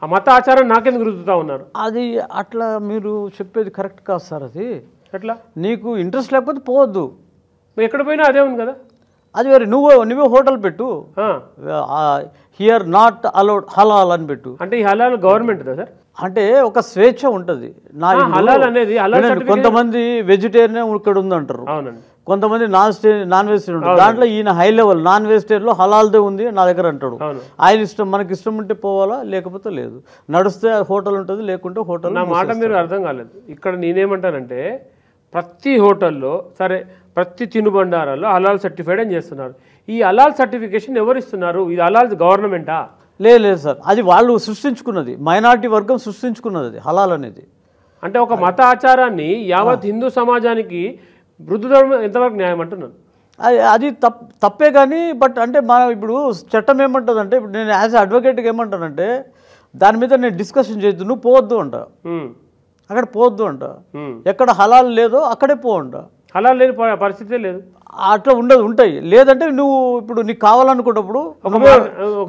ఆ మత ఆచారం నాకెందుకు రుద్దుతూ ఉన్నారు? అది అట్లా మీరు చెప్పేది కరెక్ట్ కాదు సార్. అది ఎట్లా? నీకు ఇంట్రెస్ట్ లేకపోతే పోవద్దు, ఎక్కడ పోయినా అదే ఉంది కదా. అది వేరే, నువ్వే హోటల్ పెట్టు, హియర్ నాట్ అలౌడ్ హలాల్ అని పెట్టు. అంటే ఈ హలాల్ గవర్నమెంట్ సార్, అంటే ఒక స్వేచ్ఛ ఉంటుంది. హలాల్ అనేది కొంతమంది వెజిటేరియన్ ఇక్కడ ఉందంటారు, అవునండి, కొంతమంది నాన్ వెజిటేరియన్ ఉంటారు. దాంట్లో ఈయన హై లెవెల్ నాన్ వెజిటేరియన్లో హలాల్దే ఉంది నా దగ్గర అంటాడు. ఆయన ఇష్టం, మనకి ఇష్టం ఉంటే పోవాలా, లేకపోతే లేదు. నడుస్తే హోటల్ ఉంటుంది, లేకుంటే హోటల్. నా మాట మీరు అర్థం కాలేదు. ఇక్కడ నేనేమంటానంటే ప్రతి హోటల్లో సరే, ప్రతి తినుబండారాల్లో హలాల్ సర్టిఫైడ్ అని చేస్తున్నారు. ఈ హలాల్ సర్టిఫికేషన్ ఎవరు ఇస్తున్నారు? ఇది హలాల్ గవర్నమెంటా? లేదు సార్, అది వాళ్ళు సృష్టించుకున్నది, మైనారిటీ వర్గం సృష్టించుకున్నది అది హలాల్ అనేది. అంటే ఒక మత ఆచారాన్ని యావత్ హిందూ సమాజానికి రుద్దడం ఎంతవరకు న్యాయం అంటున్నాను. అది తప్పే కానీ, బట్ అంటే మనం ఇప్పుడు చట్టం ఏమంటుందంటే, ఇప్పుడు నేను యాజ్ అడ్వకేట్గా ఏమంటానంటే దాని మీద నేను డిస్కషన్ చేయొద్దు, నువ్వు పోవద్దు అంట, అక్కడ పోవద్దు అంట, ఎక్కడ హలాల్ లేదో అక్కడే పోవంట. హలాల్ లేని పరిస్థితే లేదు, అట్లా ఉంటాయి. లేదంటే నువ్వు ఇప్పుడు నీకు కావాలనుకున్నప్పుడు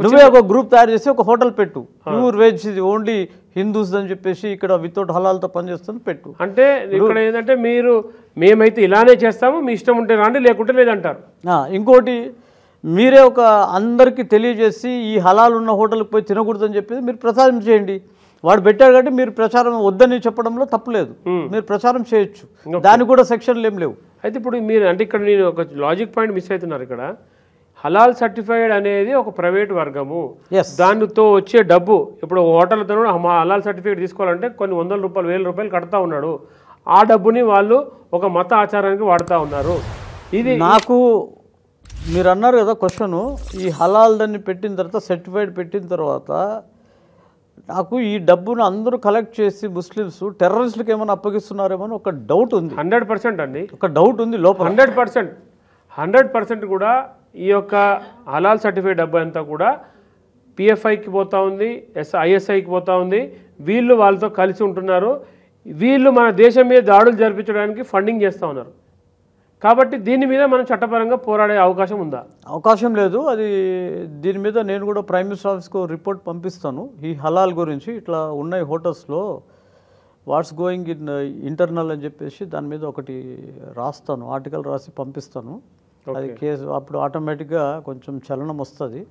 నువ్వే ఒక గ్రూప్ తయారు చేసి ఒక హోటల్ పెట్టు, ప్యూర్ వెజ్, ఇది ఓన్లీ హిందూస్ అని చెప్పేసి ఇక్కడ వితౌట్ హలాల్తో పనిచేస్తుంది పెట్టు. అంటే ఇక్కడ ఏంటంటే మేమైతే ఇలానే చేస్తాము, మీ ఇష్టం ఉంటే రాండి, లేకుంటే లేదంటారు. ఇంకోటి మీరే ఒక అందరికీ తెలియజేసి ఈ హలాల్ ఉన్న హోటల్కి పోయి తినకూడదని చెప్పేసి మీరు ప్రచారం చేయండి. వాడు పెట్టాడు కాబట్టి మీరు ప్రచారం వద్దని చెప్పడంలో తప్పులేదు, మీరు ప్రచారం చేయొచ్చు, దానికి కూడా సెక్షన్లు ఏం లేవు. అయితే ఇప్పుడు మీరు అంటే ఇక్కడ నేను ఒక లాజిక్ పాయింట్ మిస్ అవుతున్నారు. ఇక్కడ హలాల్ సర్టిఫైడ్ అనేది ఒక ప్రైవేట్ వర్గము, దానితో వచ్చే డబ్బు, ఇప్పుడు హోటల్ తను హలాల్ సర్టిఫికేట్ తీసుకోవాలంటే కొన్ని 100 రూపాయలు 1000 రూపాయలు కడతా ఉన్నాడు, ఆ డబ్బుని వాళ్ళు ఒక మత ఆచారానికి వాడుతూ ఉన్నారు. ఇది నాకు మీరు అన్నారు కదా క్వశ్చను, ఈ హలాల్ దాన్ని పెట్టిన తర్వాత సర్టిఫైడ్ పెట్టిన తర్వాత నాకు ఈ డబ్బును అందరూ కలెక్ట్ చేసి ముస్లిమ్స్ టెర్రరిస్టులకు ఏమైనా అప్పగిస్తున్నారేమో అని ఒక డౌట్ ఉంది. 100% అండి, ఒక డౌట్ ఉంది లోపల. 100% కూడా ఈ యొక్క హలాల్ సర్టిఫైడ్ డబ్బు అంతా కూడా పిఎఫ్ఐకి పోతా ఉంది, ఐఎస్ఐకి పోతా ఉంది. వీళ్ళు వాళ్ళతో కలిసి ఉంటున్నారు. వీళ్ళు మన దేశం మీద దాడులు జరిపించడానికి ఫండింగ్ చేస్తూ ఉన్నారు. కాబట్టి దీని మీద మనం చట్టపరంగా పోరాడే అవకాశం ఉందా? అవకాశం లేదు. అది దీని మీద నేను కూడా ప్రైమ్ మినిస్టర్ ఆఫీస్కు రిపోర్ట్ పంపిస్తాను. ఈ హలాల్ గురించి ఇట్లా ఉన్నాయి హోటల్స్లో వాట్స్ గోయింగ్ ఇన్ ఇంటర్నల్ అని చెప్పేసి దాని మీద ఒకటి రాస్తాను, ఆర్టికల్ రాసి పంపిస్తాను. అది కేసు అప్పుడు ఆటోమేటిక్గా కొంచెం చలనం వస్తుంది.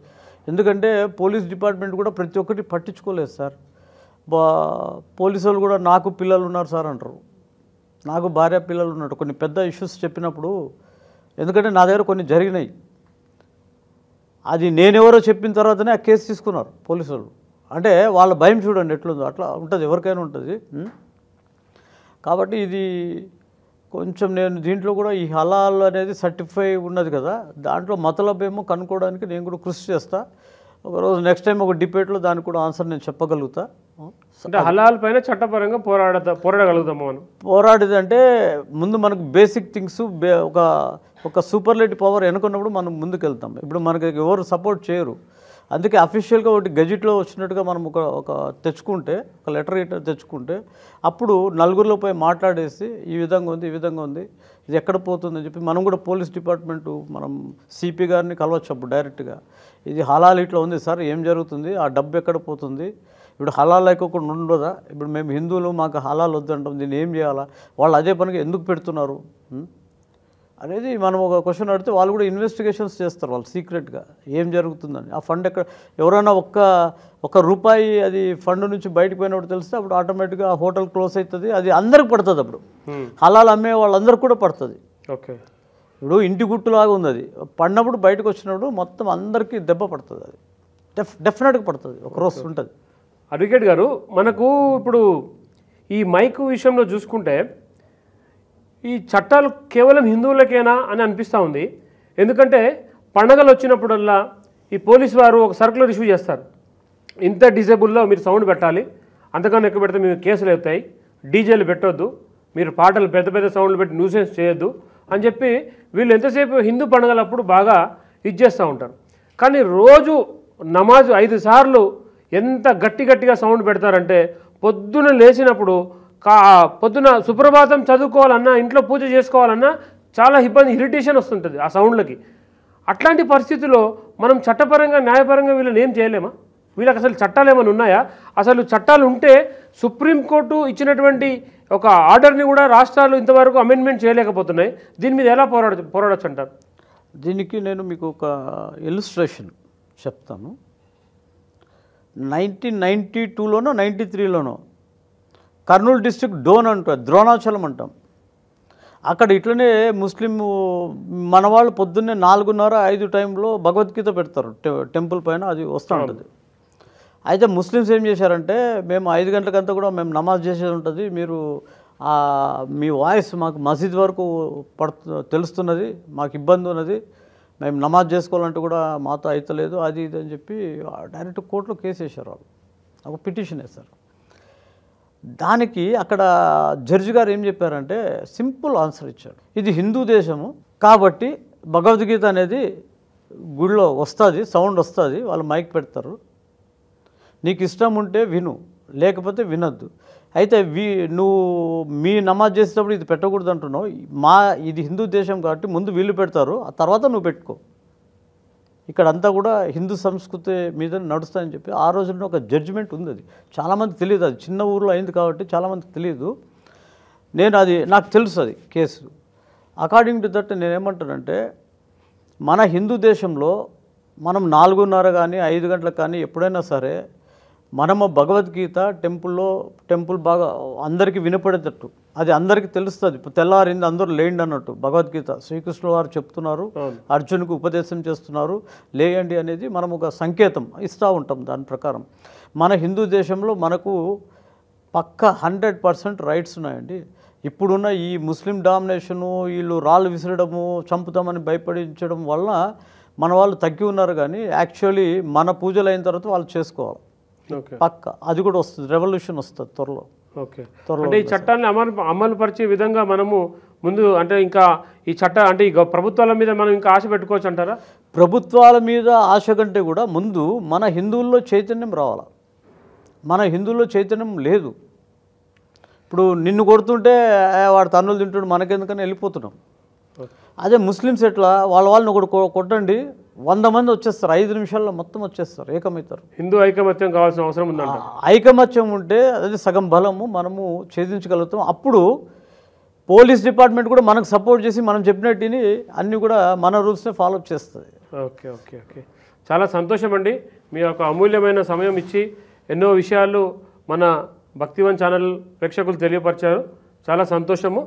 ఎందుకంటే పోలీస్ డిపార్ట్మెంట్ కూడా ప్రతి ఒక్కటి పట్టించుకోలేదు సార్. పోలీసు వాళ్ళు కూడా నాకు పిల్లలు ఉన్నారు సార్ అంటారు, నాకు భార్య పిల్లలు ఉన్నారు. కొన్ని పెద్ద ఇష్యూస్ చెప్పినప్పుడు, ఎందుకంటే నా దగ్గర కొన్ని జరిగినాయి, అది నేనెవరో చెప్పిన తర్వాతనే ఆ కేసు తీసుకున్నారు పోలీసు వాళ్ళు. అంటే వాళ్ళ భయం చూడండి ఎట్లుందో, అట్లా ఉంటుంది, ఎవరికైనా ఉంటుంది. కాబట్టి ఇది కొంచెం నేను దీంట్లో కూడా ఈ హలాల్ అనేది సర్టిఫై ఉన్నది కదా, దాంట్లో మతలబేమో కనుక్కోవడానికి నేను కూడా కృషి చేస్తా. ఒకరోజు నెక్స్ట్ టైం ఒక డిబేట్లో దానికి కూడా ఆన్సర్ నేను చెప్పగలుగుతా. అంటే హలాల్ పైన చట్టపరంగా పోరాడగలుగుతాము మనం. పోరాడేదంటే ముందు మనకు బేసిక్ థింగ్స్ ఒక సూపర్లేటివ్ పవర్ ఎన్నుకున్నప్పుడు మనం ముందుకు వెళ్తాం. ఇప్పుడు మనకి ఎవరు సపోర్ట్ చేయరు. అందుకే అఫీషియల్గా ఒకటి గెజిట్లో వచ్చినట్టుగా మనం ఒక తెచ్చుకుంటే, ఒక లెటర్ తెచ్చుకుంటే అప్పుడు నలుగురిలో పోయి మాట్లాడేసి ఈ విధంగా ఉంది, ఈ విధంగా ఉంది, ఇది ఎక్కడ పోతుందని చెప్పి మనం కూడా పోలీస్ డిపార్ట్మెంటు మనం సిపి గారిని కలవచ్చు అప్పుడు డైరెక్ట్గా. ఇది హలాల్ ఇట్లా ఉంది సార్, ఏం జరుగుతుంది, ఆ డబ్బు ఎక్కడ పోతుంది, ఇప్పుడు హలాల్ లేకోకుండా ఉండదా, ఇప్పుడు మేము హిందువులు మాకు హలాల్ వద్దంటాం, దీన్ని ఏం చేయాలా, వాళ్ళు అదే పనికి ఎందుకు పెడుతున్నారు అనేది మనం ఒక క్వశ్చన్ అడిగితే వాళ్ళు కూడా ఇన్వెస్టిగేషన్స్ చేస్తారు వాళ్ళు సీక్రెట్గా ఏం జరుగుతుందని. ఆ ఫండ్ ఎక్కడ ఎవరైనా ఒక్క రూపాయి అది ఫండ్ నుంచి బయటకు పోయినప్పుడు తెలిస్తే అప్పుడు ఆటోమేటిక్గా ఆ హోటల్ క్లోజ్ అవుతుంది. అది అందరికి పడుతుంది. అప్పుడు హలాల్ అమ్మే వాళ్ళందరికీ కూడా పడుతుంది. ఓకే, ఇప్పుడు ఇంటి గుట్టులాగా ఉంది, అది పడినప్పుడు బయటకు వచ్చినప్పుడు మొత్తం అందరికీ దెబ్బ పడుతుంది. అది డెఫినెట్గా పడుతుంది, ఒక రోజు ఉంటుంది. అడ్వకేట్ గారు, మనకు ఇప్పుడు ఈ మైక్ విషయంలో చూసుకుంటే ఈ చట్టాలు కేవలం హిందువులకేనా అని అనిపిస్తూ ఉంది. ఎందుకంటే పండగలు వచ్చినప్పుడల్లా ఈ పోలీసు వారు ఒక సర్కులర్ ఇష్యూ చేస్తారు, ఇంత డిజేబుల్లో మీరు సౌండ్ పెట్టాలి, అంతకన్నా ఎక్కువ పెడితే మీకు కేసులు అవుతాయి, డీజేలు పెట్టొద్దు, మీరు పాటలు పెద్ద పెద్ద సౌండ్లు పెట్టి న్యూసెన్స్ చేయొద్దు అని చెప్పి వీళ్ళు ఎంతసేపు హిందూ పండుగలప్పుడు బాగా చేస్తూ ఉంటారు. కానీ రోజు నమాజ్ 5 సార్లు ఎంత గట్టిగా సౌండ్ పెడతారంటే పొద్దున లేచినప్పుడు పొద్దున సుప్రభాతం చదువుకోవాలన్నా, ఇంట్లో పూజ చేసుకోవాలన్నా చాలా ఇరిటేషన్ వస్తుంటుంది ఆ సౌండ్లకి. అట్లాంటి పరిస్థితుల్లో మనం చట్టపరంగా న్యాయపరంగా వీళ్ళని ఏం చేయలేమా? వీళ్ళకి అసలు చట్టాలు ఏమైనా ఉన్నాయా? అసలు చట్టాలు ఉంటే సుప్రీంకోర్టు ఇచ్చినటువంటి ఒక ఆర్డర్ని కూడా రాష్ట్రాలు ఇంతవరకు అమెండ్మెంట్ చేయలేకపోతున్నాయి. దీని మీద ఎలా పోరాడచ్చు అంటారు? దీనికి నేను మీకు ఒక ఇల్లుస్ట్రేషన్ చెప్తాను. 1992లోనో 93లోనో కర్నూలు డిస్ట్రిక్ట్ డోన్ అంటారు, ద్రోణాచలం అంటాం. అక్కడ ఇట్లనే ముస్లిం మన వాళ్ళు పొద్దున్నే 4:30-5 టైంలో భగవద్గీత పెడతారు టెంపుల్ పైన, అది వస్తూ ఉంటుంది. అయితే ముస్లిమ్స్ ఏం చేశారంటే, మేము 5 గంటలకంతా కూడా మేము నమాజ్ చేసేది ఉంటుంది, మీరు మీ వాయిస్ మాకు మసీద్ వరకు తెలుస్తున్నది, మాకు ఇబ్బంది ఉన్నది, మేము నమాజ్ చేసుకోవాలంటే కూడా మాతో అవుతలేదు, అది ఇది అని చెప్పి డైరెక్ట్ కోర్టులో కేసు వేశారు. వాళ్ళు ఒక పిటిషన్ వేశారు. దానికి అక్కడ జడ్జి గారు ఏం చెప్పారంటే సింపుల్ ఆన్సర్ ఇచ్చాడు, ఇది హిందూ దేశము కాబట్టి భగవద్గీత అనేది గుడిలో వస్తుంది, సౌండ్ వస్తుంది, వాళ్ళు మైక్ పెడతారు, నీకు ఇష్టం ఉంటే విను, లేకపోతే వినొద్దు. అయితే నువ్వు మీ నమాజ్ చేసేటప్పుడు ఇది పెట్టకూడదు అంటున్నావు, ఇది హిందూ దేశం కాబట్టి ముందు వీళ్ళు పెడతారు, ఆ తర్వాత నువ్వు పెట్టుకో, ఇక్కడంతా కూడా హిందూ సంస్కృతి మీద నడుస్తాయని చెప్పి ఆ రోజుల్లో ఒక జడ్జిమెంట్ ఉంది. అది చాలామంది తెలియదు, అది చిన్న ఊర్లో అయింది కాబట్టి చాలామందికి తెలియదు. నాకు తెలుసు అది కేసు. అకార్డింగ్ టు దట్ నేనేమంటానంటే, మన హిందూ దేశంలో మనం 4:30 కానీ 5 గంటలకు కానీ ఎప్పుడైనా సరే మనము భగవద్గీత టెంపుల్ బాగా అందరికీ వినపడేటట్టు, అది అందరికీ తెలుస్తుంది, తెల్లారింది అందరూ లేండి అన్నట్టు. భగవద్గీత శ్రీకృష్ణుల వారు చెప్తున్నారు, అర్జునుకు ఉపదేశం చేస్తున్నారు, లేయండి అనేది మనం ఒక సంకేతం ఇస్తూ ఉంటాం. దాని ప్రకారం మన హిందూ దేశంలో మనకు పక్కా 100% రైట్స్ ఉన్నాయండి. ఇప్పుడున్న ఈ ముస్లిం డామినేషను, వీళ్ళు రాళ్ళు విసరడము, చంపుతామని భయపడించడం వల్ల మన వాళ్ళు తగ్గి ఉన్నారు. కానీ యాక్చువల్లీ మన పూజలు అయిన తర్వాత వాళ్ళు చేసుకోవాలి. ఓకే పక్క అది కూడా వస్తుంది, రెవల్యూషన్ వస్తుంది త్వరలో. ఓకే అంటే ఈ చట్టాన్ని అమలు పరిచే విధంగా మనము ముందు అంటే ఇంకా ఈ అంటే ఈ ప్రభుత్వాల మీద మనం ఇంకా ఆశ పెట్టుకోవచ్చు అంటారా? ప్రభుత్వాల మీద ఆశ కంటే కూడా ముందు మన హిందువుల్లో చైతన్యం రావాలి. మన హిందువుల్లో చైతన్యం లేదు. ఇప్పుడు నిన్ను కొడుతుంటే వాడు తన్నులు తింటుంటే మనకెందుకని వెళ్ళిపోతున్నాం. అదే ముస్లిమ్స్ ఎట్లా వాళ్ళని ఒకటి కొట్టండి 100 మంది వచ్చేస్తారు, 5 నిమిషాల్లో మొత్తం వచ్చేస్తారు, ఏకమవుతారు. హిందూ ఐకమత్యం కావాల్సిన అవసరం ఉందంట. ఐకమత్యం ఉంటే అది సగం బలము మనము ఛేదించగలుగుతాం. అప్పుడు పోలీస్ డిపార్ట్మెంట్ కూడా మనకు సపోర్ట్ చేసి మనం చెప్పినట్టుని అన్నీ కూడా మన రూల్స్నే ఫాలో అప్ చేస్తుంది. ఓకే ఓకే ఓకే చాలా సంతోషం అండి. మీ యొక్క అమూల్యమైన సమయం ఇచ్చి ఎన్నో విషయాలు మన భక్తివన్ ఛానల్ ప్రేక్షకులు తెలియపరిచారు. చాలా సంతోషము.